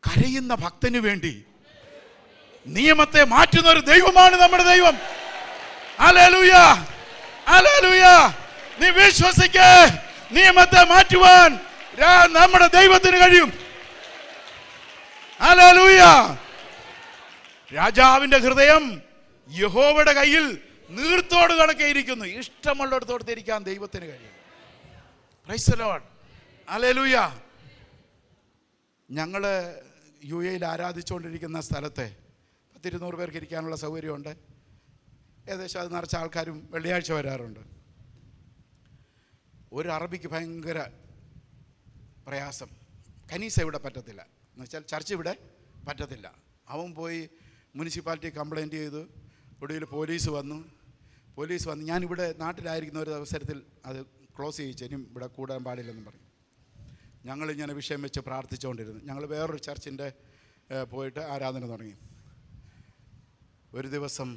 കരയുന്ന ഭക്തന് വേണ്ടി നിയമത്തെ മാറ്റുന്ന ഒരു ദൈവമാണ് നമ്മുടെ ദൈവം. Hallelujah, hallelujah. നീ വിശ്വസിക്ക, നിയമത്തെ മാറ്റുവാൻ നമ്മുടെ ദൈവത്തിന് കഴിയും. ഹല്ലേലൂയ. രാജാവിന്റെ ഹൃദയം യഹോവയുടെ കയ്യിൽ നീർത്തോട് കണക്കെ ഇരിക്കുന്നു. ഇഷ്ടമുള്ളിടത്തോടത്ത് ഇരിക്കാൻ ദൈവത്തിന് കഴിയും. Price the Lord. ഹല്ലേലൂയ. ഞങ്ങൾ UAE ആരാധിച്ചുകൊണ്ടിരിക്കുന്ന സ്ഥലത്തെ 200 പേർക്ക് ഇരിക്കാനുള്ള സൗകര്യമുണ്ട്. ഏകദേശം അത് നിറച്ച ആൾക്കാരും വെള്ളിയാഴ്ച വരാറുണ്ട്. ഒരു അറബിക്ക് ഭയങ്കര പ്രയാസം. കനീസ ഇവിടെ പറ്റത്തില്ല, എന്നുവെച്ചാൽ ചർച്ച് ഇവിടെ പറ്റത്തില്ല. അവൻ പോയി മുനിസിപ്പാലിറ്റി കംപ്ലയിൻറ്റ് ചെയ്തു. ഒടുവിൽ പോലീസ് വന്നു. ഞാനിവിടെ നാട്ടിലായിരിക്കുന്ന ഒരു അവസരത്തിൽ അത് ക്ലോസ് ചെയ്യിച്ചു, ഇനിയും ഇവിടെ കൂടാൻ പാടില്ലെന്നും പറഞ്ഞു. ഞങ്ങളിങ്ങനെ വിഷയം വെച്ച് പ്രാർത്ഥിച്ചുകൊണ്ടിരുന്നു. ഞങ്ങൾ വേറൊരു ചർച്ചിൻ്റെ പോയിട്ട് ആരാധന തുടങ്ങി. ഒരു ദിവസം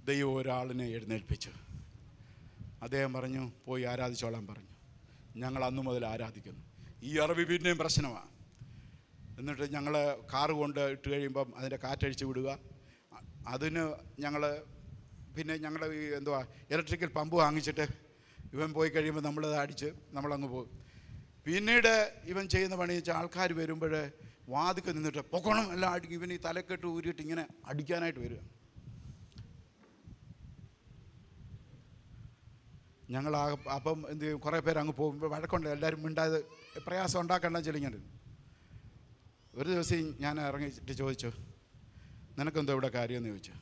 ദൈവം ഒരാളിനെ എഴുന്നേൽപ്പിച്ചു. അദ്ദേഹം പറഞ്ഞു, പോയി ആരാധിച്ചോളാൻ പറഞ്ഞു. ഞങ്ങൾ അന്നു മുതൽ ആരാധിക്കുന്നു. ഈ അറബി പിന്നെയും പ്രശ്നമാണ്. എന്നിട്ട് ഞങ്ങൾ കാറ് കൊണ്ട് ഇട്ട് കഴിയുമ്പം അതിൻ്റെ കാറ്റഴിച്ച് വിടുക. അതിന് ഞങ്ങൾ പിന്നെ ഞങ്ങളുടെ ഈ ഇലക്ട്രിക്കൽ പമ്പ് വാങ്ങിച്ചിട്ട് ഇവൻ പോയി കഴിയുമ്പോൾ നമ്മളത് അടിച്ച് നമ്മളങ്ങ് പോകും. പിന്നീട് ഇവൻ ചെയ്യുന്ന പണി വെച്ചാൽ ആൾക്കാർ വരുമ്പോൾ വാതിക്ക് നിന്നിട്ട് പൊക്കണം എല്ലാം അടിക്കും. ഇവൻ ഈ തലക്കെട്ട് ഊരിയിട്ട് ഇങ്ങനെ അടിക്കാനായിട്ട് വരിക. ഞങ്ങൾ അപ്പം എന്ത് ചെയ്യും, കുറേ പേര് അങ്ങ് പോകുമ്പോൾ വഴക്കുണ്ട്. എല്ലാവരും മിണ്ടായത് പ്രയാസം ഉണ്ടാക്കണ്ടെന്ന് ചെല്ലിങ്ങനെ. ഒരു ദിവസം ഞാൻ ഇറങ്ങിയിട്ട് ചോദിച്ചു, നിനക്കെന്തോ ഇവിടെ കാര്യമെന്ന് ചോദിച്ചു.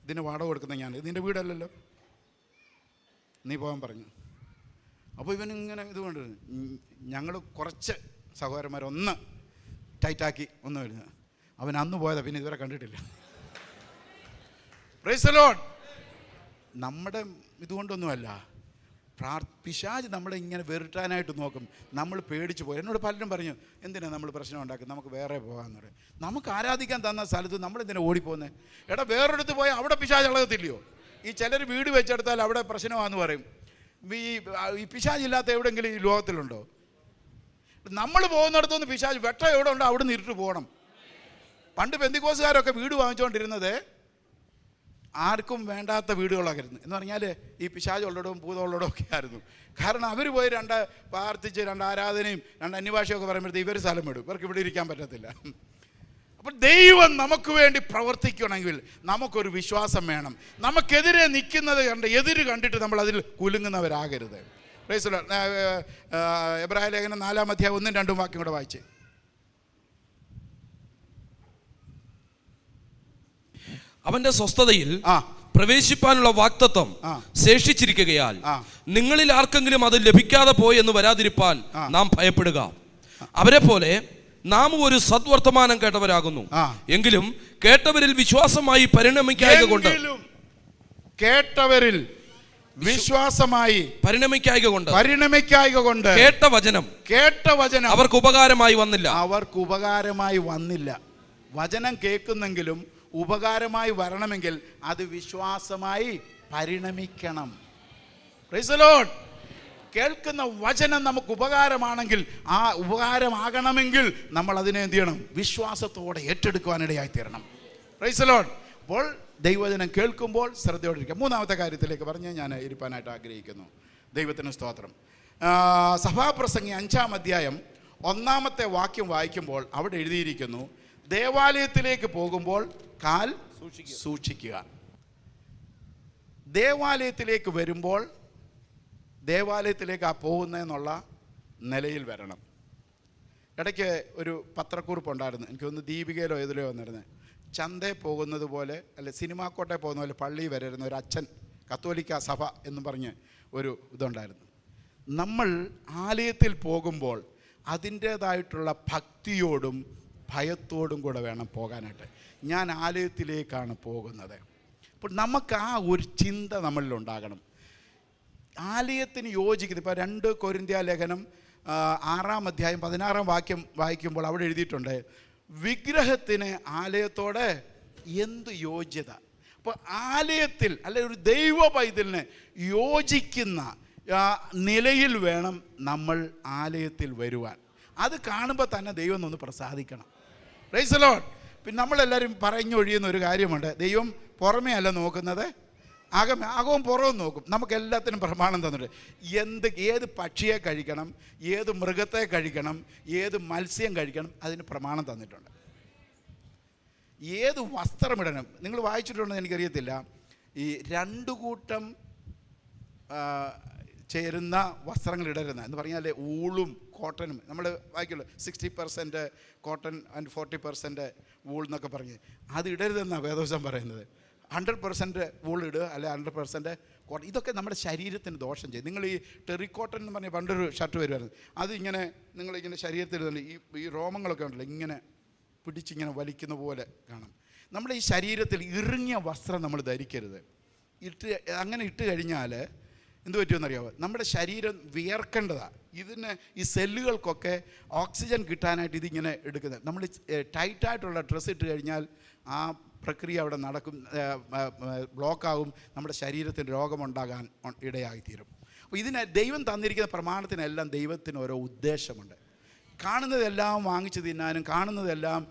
ഇതിന് വാടക കൊടുക്കുന്ന ഞാൻ, ഇതിൻ്റെ വീടല്ലല്ലോ, നീ പോകാൻ പറഞ്ഞു. അപ്പോൾ ഇവനിങ്ങനെ ഇതുകൊണ്ട് ഞങ്ങൾ കുറച്ച് സഹോദരന്മാരൊന്ന് ടൈറ്റാക്കി ഒന്ന് വരുന്നു. അവൻ അന്ന് പോയതാ, പിന്നെ ഇതുവരെ കണ്ടിട്ടില്ല. Price the Lord. നമ്മുടെ ഇതുകൊണ്ടൊന്നുമല്ല, പിശാച് നമ്മളെ ഇങ്ങനെ വെറുട്ടാനായിട്ട് നോക്കും. നമ്മൾ പേടിച്ച് പോയി. എന്നോട് പലരും പറഞ്ഞു, എന്തിനാണ് നമ്മൾ പ്രശ്നം ഉണ്ടാക്കുന്നത്, നമുക്ക് വേറെ പോകാമെന്ന് പറയും. നമുക്ക് ആരാധിക്കാൻ തന്ന സ്ഥലത്ത് നമ്മളെന്തിനാണ് ഓടിപ്പോകുന്നത്? എടാ, വേറൊരിടത്ത് പോയാൽ അവിടെ പിശാച് ഇളകത്തില്ലയോ? ഈ ചിലർ വീട് വെച്ചെടുത്താൽ അവിടെ പ്രശ്നമാണെന്ന് പറയും. ഈ പിശാചില്ലാത്ത എവിടെയെങ്കിലും ഈ ലോകത്തിലുണ്ടോ? നമ്മൾ പോകുന്നിടത്തുനിന്ന് പിശാച് വെട്ട എവിടെ ഉണ്ടോ അവിടെ നിന്ന് ഇരുട്ട് പോകണം. പണ്ട് പെന്തിക്കോസുകാരൊക്കെ വീട് വാങ്ങിച്ചുകൊണ്ടിരുന്നത് ആർക്കും വേണ്ടാത്ത വീടുകളായിരുന്നു. എന്ന് പറഞ്ഞാൽ ഈ പിശാചുള്ളടവും ഭൂതമുള്ളടവും ഒക്കെ ആയിരുന്നു. കാരണം അവർ പോയി പ്രാർത്ഥിച്ച് 2 ആരാധനയും 2 അന്യഭാഷയൊക്കെ പറയുമ്പോഴത്തേക്ക് ഇവർ സ്ഥലം വിടും. ഇവർക്ക് ഇവിടെ ഇരിക്കാൻ പറ്റത്തില്ല. അപ്പോൾ ദൈവം നമുക്ക് വേണ്ടി പ്രവർത്തിക്കണമെങ്കിൽ നമുക്കൊരു വിശ്വാസം വേണം. നമുക്കെതിരെ നിൽക്കുന്നത് എതിര് കണ്ടിട്ട് നമ്മൾ അതിൽ കുലുങ്ങുന്നവരാകരുത്. Price the Lord. എബ്രായ ലേഖനം 4-ാം അധ്യായം 1-2 വാക്യം കൂടെ വായിച്ച്. അവന്റെ സ്വസ്ഥതയിൽ പ്രവേശിപ്പാനുള്ള വാഗ്ദത്തം ശേഷിച്ചിരിക്കുകയാൽ നിങ്ങളിൽ ആർക്കെങ്കിലും അത് ലഭിക്കാതെ പോയി എന്ന് വരാതിരിപ്പാൻ നാം ഭയപ്പെടുക. അവരെ പോലെ നാം ഒരു സദ്വർത്തമാനം കേട്ടവരാകുന്നു. എങ്കിലും കേട്ടവരിൽ വിശ്വാസമായി പരിണമിക്കായക കൊണ്ട് കേട്ടവരിൽ വിശ്വാസമായി പരിണമിക്കായക കൊണ്ട് കേട്ട വചനം അവർക്ക് ഉപകാരമായി വന്നില്ല. വചനം കേൾക്കുന്നെങ്കിലും ഉപകാരമായി വരണമെങ്കിൽ അത് വിശ്വാസമായി പരിണമിക്കണം. Price the Lord. കേൾക്കുന്ന വചനം നമുക്ക് ഉപകാരമാണെങ്കിൽ, ആ ഉപകാരമാകണമെങ്കിൽ നമ്മൾ അതിനെ എന്ത് ചെയ്യണം? വിശ്വാസത്തോടെ ഏറ്റെടുക്കുവാനിടയായി തീരണം. Price the Lord. അപ്പോൾ ദൈവവചനം കേൾക്കുമ്പോൾ ശ്രദ്ധയോടെ ഇരിക്കുക. മൂന്നാമത്തെ കാര്യത്തിലേക്ക് പറഞ്ഞ് ഞാൻ ഇരിപ്പാനായിട്ട് ആഗ്രഹിക്കുന്നു. ദൈവത്തിന് സ്തോത്രം. സഭാപ്രസംഗി 5-ാം അധ്യായം 1-ാമത്തെ വാക്യം വായിക്കുമ്പോൾ അവിടെ എഴുതിയിരിക്കുന്നു, ദേവാലയത്തിലേക്ക് പോകുമ്പോൾ കാൽ സൂക്ഷിക്കുക. ദേവാലയത്തിലേക്ക് വരുമ്പോൾ ദേവാലയത്തിലേക്ക് പോകുന്നതെന്നുള്ള നിലയിൽ വരണം. ഇടയ്ക്ക് ഒരു പത്രക്കുറിപ്പ് ഉണ്ടായിരുന്നു, എനിക്കൊന്ന് ദീപികയിലോ ഏതിലോ വന്നിരുന്നത്, ചന്തയിൽ പോകുന്നത് പോലെ അല്ലെ സിനിമാക്കോട്ടെ പോകുന്ന പോലെ പള്ളി വരരുന്ന ഒരു അച്ഛൻ, കത്തോലിക്ക സഭ എന്ന് പറഞ്ഞ് ഒരു ഇതുണ്ടായിരുന്നു. നമ്മൾ ആലയത്തിൽ പോകുമ്പോൾ അതിൻ്റേതായിട്ടുള്ള ഭക്തിയോടും ഭയത്തോടും കൂടെ വേണം പോകാനായിട്ട്. ഞാൻ ആലയത്തിലേക്കാണ് പോകുന്നത്. അപ്പോൾ നമുക്ക് ആ ഒരു ചിന്ത നമ്മളിലുണ്ടാകണം. ആലയത്തിന് യോജിക്കുന്നത്, ഇപ്പോൾ 2 കൊരിന്ത്യ ലേഖനം 6-ാം അധ്യായം 16-ാം വാക്യം വായിക്കുമ്പോൾ അവിടെ എഴുതിയിട്ടുണ്ട്, വിഗ്രഹത്തിന് ആലയത്തോടെ എന്ത് യോഗ്യത. അപ്പോൾ ആലയത്തിൽ അല്ലെ ഒരു ദൈവ പൈതലിന് യോജിക്കുന്ന നിലയിൽ വേണം നമ്മൾ ആലയത്തിൽ വരുവാൻ. അത് കാണുമ്പോൾ തന്നെ ദൈവം ഒന്ന് പ്രസാദിക്കണം. Price the Lord. പിന്നെ നമ്മളെല്ലാവരും പറഞ്ഞൊഴിയുന്ന ഒരു കാര്യമുണ്ട്, ദൈവം പുറമേ അല്ല നോക്കുന്നത്, അകവും പുറവും നോക്കും. നമുക്ക് എല്ലാത്തിനും പ്രമാണം തന്നിട്ട് ഏത് പക്ഷിയെ കഴിക്കണം, ഏത് മൃഗത്തെ കഴിക്കണം, ഏത് മത്സ്യം കഴിക്കണം, അതിന് പ്രമാണം തന്നിട്ടുണ്ട്. ഏത് വസ്ത്രമിടണം നിങ്ങൾ വായിച്ചിട്ടുണ്ടെന്ന് എനിക്കറിയത്തില്ല. ഈ 2 കൂട്ടം ചേരുന്ന വസ്ത്രങ്ങൾ ഇടരുന്ന എന്ന് പറഞ്ഞാൽ ഊളും കോട്ടനും നമ്മൾ വായിക്കുള്ളൂ. 60% കോട്ടൺ ആൻഡ് 40% വൂൾ എന്നൊക്കെ പറഞ്ഞ് അത് ഇടരുതെന്നാണ് വേദവസം പറയുന്നത്. 100% വൂൾ ഇടുക, അല്ലെ 100% കോട്ടൺ. ഇതൊക്കെ നമ്മുടെ ശരീരത്തിന് ദോഷം ചെയ്യും. നിങ്ങൾ ഈ ടെറിക്കോട്ടൺ എന്ന് പറഞ്ഞാൽ പണ്ടൊരു ഷർട്ട് വരുമായിരുന്നു, അത് ഇങ്ങനെ നിങ്ങളിങ്ങനെ ശരീരത്തിൽ ഈ രോമങ്ങളൊക്കെ ഉണ്ടല്ലോ ഇങ്ങനെ പിടിച്ചിങ്ങനെ വലിക്കുന്ന പോലെ കാണാം. നമ്മുടെ ഈ ശരീരത്തിൽ ഇറുങ്ങിയ വസ്ത്രം നമ്മൾ ധരിക്കരുത്. അങ്ങനെ ഇട്ട് കഴിഞ്ഞാൽ എന്ത് പറ്റുമെന്നറിയാമോ? നമ്മുടെ ശരീരം വിയർക്കേണ്ടതാണ്. ഇതിന് ഈ സെല്ലുകൾക്കൊക്കെ ഓക്സിജൻ കിട്ടാനായിട്ട് ഇതിങ്ങനെ എടുക്കുന്നത്. നമ്മൾ ടൈറ്റായിട്ടുള്ള ഡ്രസ്സ് ഇട്ട് കഴിഞ്ഞാൽ ആ പ്രക്രിയ അവിടെ നടക്കും, ബ്ലോക്കാവും, നമ്മുടെ ശരീരത്തിന് രോഗമുണ്ടാകാൻ ഇടയായിത്തീരും. അപ്പോൾ ഇതിന് ദൈവം തന്നിരിക്കുന്ന പ്രമാണത്തിനെല്ലാം ദൈവത്തിന് ഓരോ ഉദ്ദേശമുണ്ട്. കാണുന്നതെല്ലാം വാങ്ങിച്ച് തിന്നാനും കാണുന്നതെല്ലാം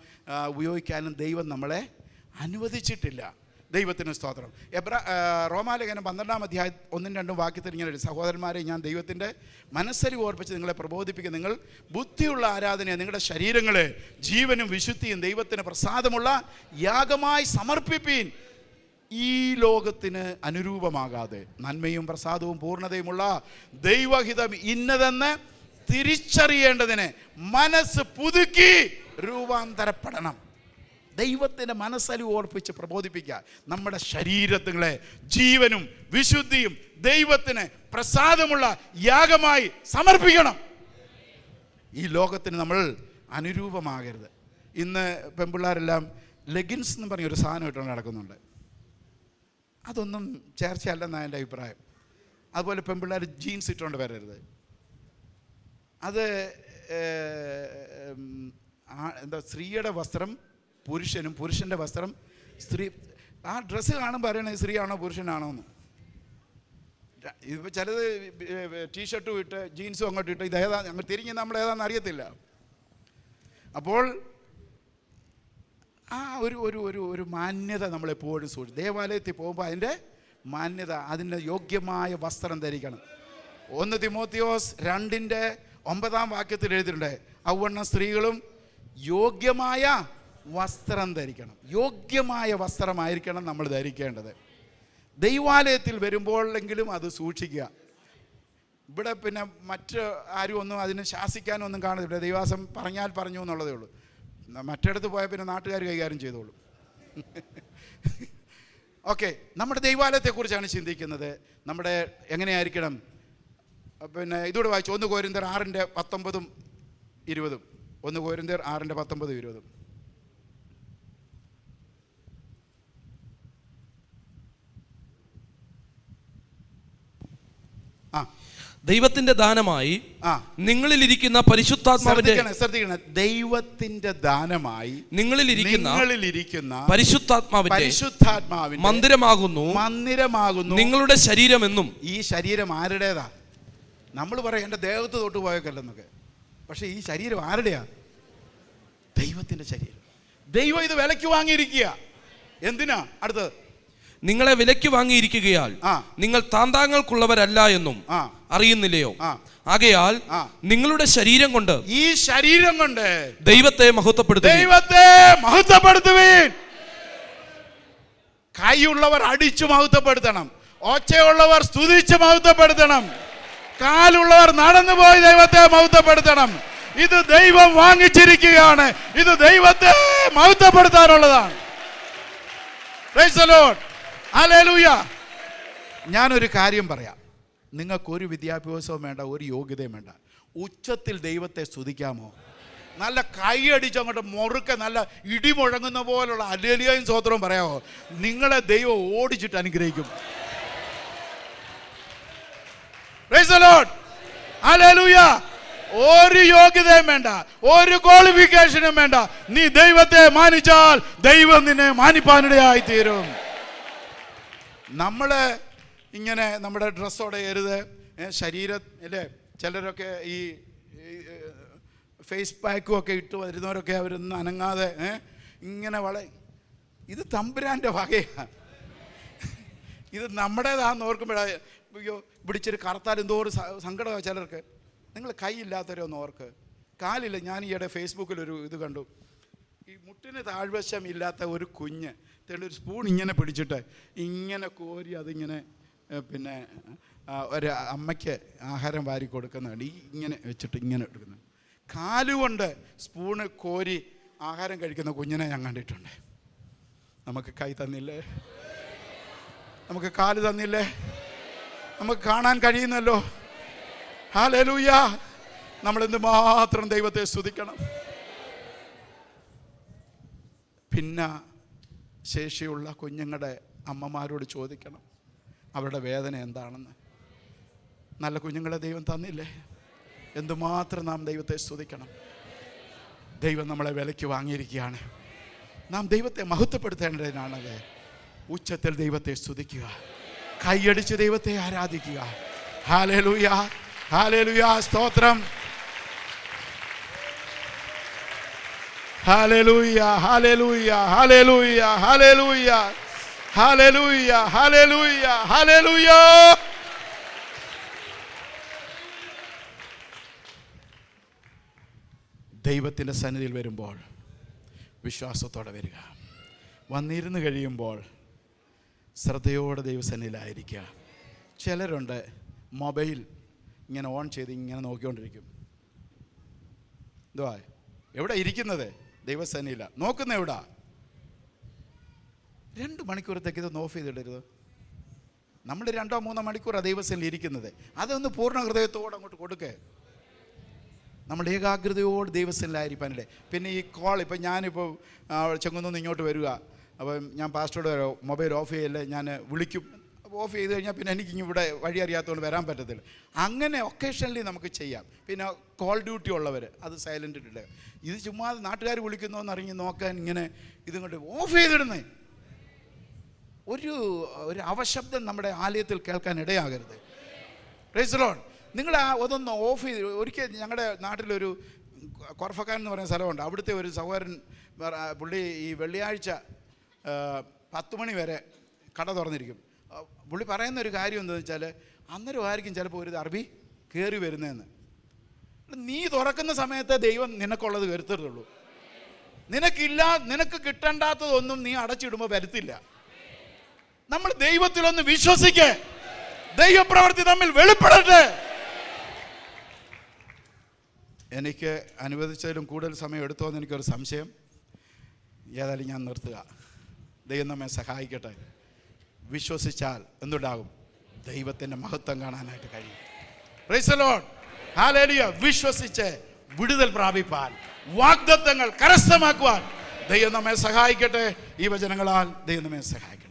ഉപയോഗിക്കാനും ദൈവം നമ്മളെ അനുവദിച്ചിട്ടില്ല. ദൈവത്തിന് സ്തോത്രം. റോമാലേഖനം 12-ാം അധ്യായം 1-2 വാക്യത്തിൽ ഇങ്ങനെ ഒരു, സഹോദരന്മാരെ, ഞാൻ ദൈവത്തിൻ്റെ മനസ്സലിവ് ഓർപ്പിച്ച് നിങ്ങളെ പ്രബോധിപ്പിക്കുക, നിങ്ങൾ ബുദ്ധിയുള്ള ആരാധനയെ നിങ്ങളുടെ ശരീരങ്ങളെ ജീവനും വിശുദ്ധിയും ദൈവത്തിന് പ്രസാദമുള്ള യാഗമായി സമർപ്പിപ്പീൻ. ഈ ലോകത്തിന് അനുരൂപമാകാതെ നന്മയും പ്രസാദവും പൂർണ്ണതയുമുള്ള ദൈവഹിതം ഇന്നതെന്ന് തിരിച്ചറിയേണ്ടതിന് മനസ്സ് പുതുക്കി രൂപാന്തരപ്പെടണം. ദൈവത്തിൻ്റെ മനസ്സലിവ് ഓർപ്പിച്ച് പ്രബോധിപ്പിക്കുക. നമ്മുടെ ശരീരങ്ങളെ ജീവനും വിശുദ്ധിയും ദൈവത്തിന് പ്രസാദമുള്ള യാഗമായി സമർപ്പിക്കണം. ഈ ലോകത്തിന് നമ്മൾ അനുരൂപമാകരുത്. ഇന്ന് പെൺപിള്ളേരെല്ലാം ലെഗിൻസ് എന്ന് പറഞ്ഞൊരു സാധനം ഇട്ടുകൊണ്ട് നടക്കുന്നുണ്ട്. അതൊന്നും ചേർച്ചയല്ലെന്നാണ് എൻ്റെ അഭിപ്രായം. അതുപോലെ പെൺപിള്ളേർ ജീൻസ് ഇട്ടുകൊണ്ട് വരരുത്. അത് എന്താ, സ്ത്രീയുടെ വസ്ത്രം പുരുഷനും പുരുഷൻ്റെ വസ്ത്രം സ്ത്രീ. ആ ഡ്രസ്സ് കാണുമ്പോൾ അറിയണത് സ്ത്രീയാണോ പുരുഷനാണോ എന്ന്. ഇതിപ്പോൾ ചിലത് ടീഷർട്ടും ഇട്ട് ജീൻസും അങ്ങോട്ട് ഇട്ട് ഇത് ഏതാ അങ്ങ് തിരിഞ്ഞ് നമ്മൾ ഏതാണെന്ന് അറിയത്തില്ല. അപ്പോൾ ആ ഒരു ഒരു ഒരു ഒരു മാന്യത നമ്മളെപ്പോഴും സൂക്ഷിക്കും. ദേവാലയത്തിൽ പോകുമ്പോൾ അതിൻ്റെ മാന്യത, അതിൻ്റെ യോഗ്യമായ വസ്ത്രം ധരിക്കണം. 1 തിമോത്തിയോസ് 2-9 വാക്യത്തിൽ എഴുതിയിട്ടുണ്ട്, ഔവണ്ണ സ്ത്രീകളും യോഗ്യമായ വസ്ത്രം ധരിക്കണം. യോഗ്യമായ വസ്ത്രമായിരിക്കണം നമ്മൾ ധരിക്കേണ്ടത്. ദൈവാലയത്തിൽ വരുമ്പോഴെങ്കിലും അത് സൂക്ഷിക്കുക. ഇവിടെ പിന്നെ മറ്റ് ആരും ഒന്നും അതിന് ശാസിക്കാനൊന്നും കാണുന്നില്ല. ദൈവാസം പറഞ്ഞാൽ പറഞ്ഞു എന്നുള്ളതേ ഉള്ളൂ. മറ്റിടത്ത് പോയാൽ പിന്നെ നാട്ടുകാർ കൈകാര്യം ചെയ്തോളൂ. ഓക്കെ, നമ്മുടെ ദൈവാലയത്തെക്കുറിച്ചാണ് ചിന്തിക്കുന്നത്. നമ്മുടെ എങ്ങനെയായിരിക്കണം? പിന്നെ ഇതോടെ വായിച്ചു 1 കൊരിന്ത്യർ 6:19-20. 1 കൊരിന്ത്യർ 6:19-20. ദൈവത്തിന്റെ ദാനമായി നിങ്ങളിലിരിക്കുന്ന പരിശുദ്ധാത്മാവിന്റെ, ശ്രദ്ധിക്കണം, ദൈവത്തിന്റെ ദാനമായി നിങ്ങളിലിരിക്കുന്ന പരിശുദ്ധാത്മാവിന്റെ മന്ദിരമാകുന്നു നിങ്ങളുടെ ശരീരമെന്നും. ഈ ശരീരം ആരുടേതാ? നമ്മൾ പറയും എൻ്റെ ദേഹത്ത് തൊട്ട് പോയേക്കല്ലെന്നൊക്കെ. പക്ഷെ ഈ ശരീരം ആരുടെയാ? ദൈവത്തിന്റെ ശരീരം. ദൈവം ഇത് വിലയ്ക്ക് വാങ്ങിയിരിക്കുക. എന്തിനാ? അടുത്തത്, നിങ്ങളെ വിലയ്ക്ക് വാങ്ങിയിരിക്കുകയാൽ നിങ്ങൾ താന്താങ്ങൾക്കുള്ളവരല്ല എന്നും അറിയുന്നില്ലയോ? ആകയാൽ നിങ്ങളുടെ ശരീരം കൊണ്ട്, ഈ ശരീരം കൊണ്ട് ദൈവത്തെ മഹത്വപ്പെടുത്തുവീൻ. കൈയുള്ളവർ അടിച്ചു മഹത്വപ്പെടുത്തണം, ഒച്ചയുള്ളവർ സ്തുതിച്ച് മഹത്വപ്പെടുത്തണം, കാലുള്ളവർ നടന്നുപോയി ദൈവത്തെ മഹത്വപ്പെടുത്തണം. ഇത് ദൈവം വാങ്ങിച്ചിരിക്കുകയാണ്. ഇത് ദൈവത്തെ മഹത്വപ്പെടുത്താനുള്ളതാണ്. Praise the Lord. ഹല്ലേലൂയ. ഞാനൊരു കാര്യം പറയാം. നിങ്ങൾക്കൊരു വിദ്യാഭ്യാസവും വേണ്ട, ഒരു യോഗ്യതയും വേണ്ട. ഉച്ചത്തിൽ ദൈവത്തെ സ്തുതിക്കാമോ? നല്ല കൈയടിച്ച് അങ്ങോട്ട് മുറുക്കെ നല്ല ഇടിമുഴങ്ങുന്ന പോലുള്ള ഹല്ലേലൂയയും സ്തോത്രവും പറയാമോ? നിങ്ങളെ ദൈവം ഓടിച്ചിട്ട് അനുഗ്രഹിക്കും. Price the Lord. ഹല്ലേലൂയ. ഒരു യോഗ്യതയും വേണ്ട, ഒരു ക്വാളിഫിക്കേഷനും വേണ്ട. നീ ദൈവത്തെ മാനിച്ചാൽ ദൈവം നിന്നെ മാനിപ്പാനിടയായി തീരും. നമ്മൾ ഇങ്ങനെ നമ്മുടെ ഡ്രസ്സോടെ എരുത്, ശരീരത്തിലെ ചിലരൊക്കെ ഈ ഫേസ് പാക്കും ഒക്കെ ഇട്ട് വരുന്നവരൊക്കെ അവരൊന്നും അനങ്ങാതെ ഇങ്ങനെ ഇത് തമ്പുരാൻ്റെ വകയാണ്. ഇത് നമ്മുടേതാണെന്ന് ഓർക്കുമ്പോഴാണ് അയ്യോ പിടിച്ചൊരു കറുത്താൽ എന്തോരം സങ്കടമാണ് ചിലർക്ക്. നിങ്ങൾ കൈയില്ലാത്തവരൊന്ന് ഓർക്ക്, കാലില്ല. ഞാൻ ഈയിടെ ഫേസ്ബുക്കിലൊരു ഇത് കണ്ടു. ഈ മുട്ടിന് താഴ്വശം ഇല്ലാത്ത ഒരു കുഞ്ഞ് ഒരു സ്പൂൺ ഇങ്ങനെ പിടിച്ചിട്ട് ഇങ്ങനെ കോരി അതിങ്ങനെ പിന്നെ ഒരു അമ്മയ്ക്ക് ആഹാരം വാരി കൊടുക്കുന്നുണ്ട്. ഇങ്ങനെ വെച്ചിട്ട് ഇങ്ങനെ എടുക്കുന്നത്. കാലുകൊണ്ട് സ്പൂണ് കോരി ആഹാരം കഴിക്കുന്ന കുഞ്ഞിനെ ഞാൻ കണ്ടിട്ടുണ്ട്. നമുക്ക് കൈ തന്നില്ലേ? നമുക്ക് കാല് തന്നില്ലേ? നമുക്ക് കാണാൻ കഴിയുന്നല്ലോ. ഹല്ലേലൂയ. നമ്മളെന്ത് മാത്രം ദൈവത്തെ സ്തുതിക്കണം. പിന്നെ ശേഷിയുള്ള കുഞ്ഞുങ്ങളുടെ അമ്മമാരോട് ചോദിക്കണം അവരുടെ വേദന എന്താണെന്ന്. നല്ല കുഞ്ഞുങ്ങളെ ദൈവം തന്നില്ലേ? എന്തുമാത്രം നാം ദൈവത്തെ സ്തുതിക്കണം. ദൈവം നമ്മളെ വിലയ്ക്ക് വാങ്ങിയിരിക്കുകയാണ്. നാം ദൈവത്തെ മഹത്വപ്പെടുത്തേണ്ടതിനാണത്. ഉച്ചത്തിൽ ദൈവത്തെ സ്തുതിക്കുക, കൈയടിച്ച് ദൈവത്തെ ആരാധിക്കുക. ഹല്ലേലൂയ, ഹല്ലേലൂയ, സ്തോത്രം. Hallelujah, hallelujah, hallelujah, hallelujah, hallelujah, hallelujah, hallelujah. ദൈവത്തിൻ്റെ സന്നിധിയിൽ വരുമ്പോൾ വിശ്വാസത്തോടെ വരിക. വന്നിരുന്ന് കഴിയുമ്പോൾ ശ്രദ്ധയോടെ ദൈവസന്നിധിയിലായിരിക്കുക. ചിലരുണ്ട് മൊബൈൽ ഇങ്ങനെ ഓൺ ചെയ്ത് ഇങ്ങനെ നോക്കിക്കൊണ്ടിരിക്കും. എന്തുവാ എവിടെ ഇരിക്കുന്നത്? ദൈവസന്നിധിയില്ല. നോക്കുന്ന എവിടാ? 2 മണിക്കൂറത്തേക്ക് ഇതൊന്ന് ഓഫ് ചെയ്തിടരുത്. നമ്മൾ 2-3 മണിക്കൂറാണ് ദൈവസന്നിധിയിൽ ഇരിക്കുന്നത്. അതൊന്ന് പൂർണ്ണ ഹൃദയത്തോടെ അങ്ങോട്ട് കൊടുക്കേ. നമ്മൾ ഏകാഗ്രതയോട് ദൈവസന്നിധിയിലായിരിക്കാനല്ലേ. പിന്നെ ഈ കോൾ, ഇപ്പം ഞാനിപ്പോൾ ചെങ്ങുന്നൊന്ന് ഇങ്ങോട്ട് വരിക, അപ്പം ഞാൻ പാസ്റ്ററോട് മൊബൈൽ ഓഫ് ചെയ്യല്ലേ, ഞാൻ വിളിക്കും. അപ്പോൾ ഓഫ് ചെയ്ത് കഴിഞ്ഞാൽ പിന്നെ എനിക്ക് ഇവിടെ വഴി അറിയാത്തതുകൊണ്ട് വരാൻ പറ്റത്തില്ല. അങ്ങനെ ഒക്കേഷണലി നമുക്ക് ചെയ്യാം. പിന്നെ കോൾ ഡ്യൂട്ടി ഉള്ളവർ അത് സൈലൻ്റ് ഇട്ടില്ല. ഇത് ചുമ്മാ നാട്ടുകാർ വിളിക്കുന്നോന്ന് അറിഞ്ഞ് നോക്കാൻ ഇങ്ങനെ ഇതും കൊണ്ട് ഓഫ് ചെയ്തിടുന്നേ. ഒരു അവശബ്ദം നമ്മുടെ ആലയത്തിൽ കേൾക്കാൻ ഇടയാകരുത്. Price the Lord. നിങ്ങൾ അതൊന്ന് ഓഫ് ചെയ്ത്. ഒരിക്കൽ ഞങ്ങളുടെ നാട്ടിലൊരു കൊർഫക്കാൻ എന്ന് പറയുന്ന സ്ഥലമുണ്ട്. അവിടുത്തെ ഒരു സഹോദരൻ, പുള്ളി ഈ വെള്ളിയാഴ്ച 10 മണി വരെ കട തുറന്നിരിക്കും. പുള്ളി പറയുന്നൊരു കാര്യം എന്താണെന്ന് വെച്ചാൽ, അന്നേരം ആയിരിക്കും ചിലപ്പോൾ ഒരു അറബി കയറി വരുന്നതെന്ന്. നീ തുറക്കുന്ന സമയത്ത് ദൈവം നിനക്കുള്ളത് വരുത്തരുള്ളൂ. നിനക്ക് കിട്ടണ്ടാത്തതൊന്നും നീ അടച്ചിടുമ്പോൾ വരുത്തില്ല. നമ്മൾ ദൈവത്തിലൊന്ന് വിശ്വസിക്കേ. ദൈവപ്രവൃത്തി തമ്മിൽ വെളിപ്പെടട്ടെ. എനിക്ക് അനുവദിച്ചതിലും കൂടുതൽ സമയം എടുത്തോന്ന് എനിക്കൊരു സംശയം. ഏതായാലും ഞാൻ നിർത്തുക. ദൈവം നമ്മെ സഹായിക്കട്ടെ. വിശ്വസിച്ചാൽ എന്തുണ്ടാകും? ദൈവത്തിൻ്റെ മഹത്വം കാണാനായിട്ട് കഴിയും. Price the Lord. ഹല്ലേലൂയ. വിശ്വസിച്ച് വിടുതൽ പ്രാപിപ്പാൻ, വാഗ്ദത്തങ്ങൾ കരസ്ഥമാക്കുവാൻ ദൈവം നമ്മെ സഹായിക്കട്ടെ. ഈ വചനങ്ങളാൽ ദൈവം നമ്മെ സഹായിക്കട്ടെ.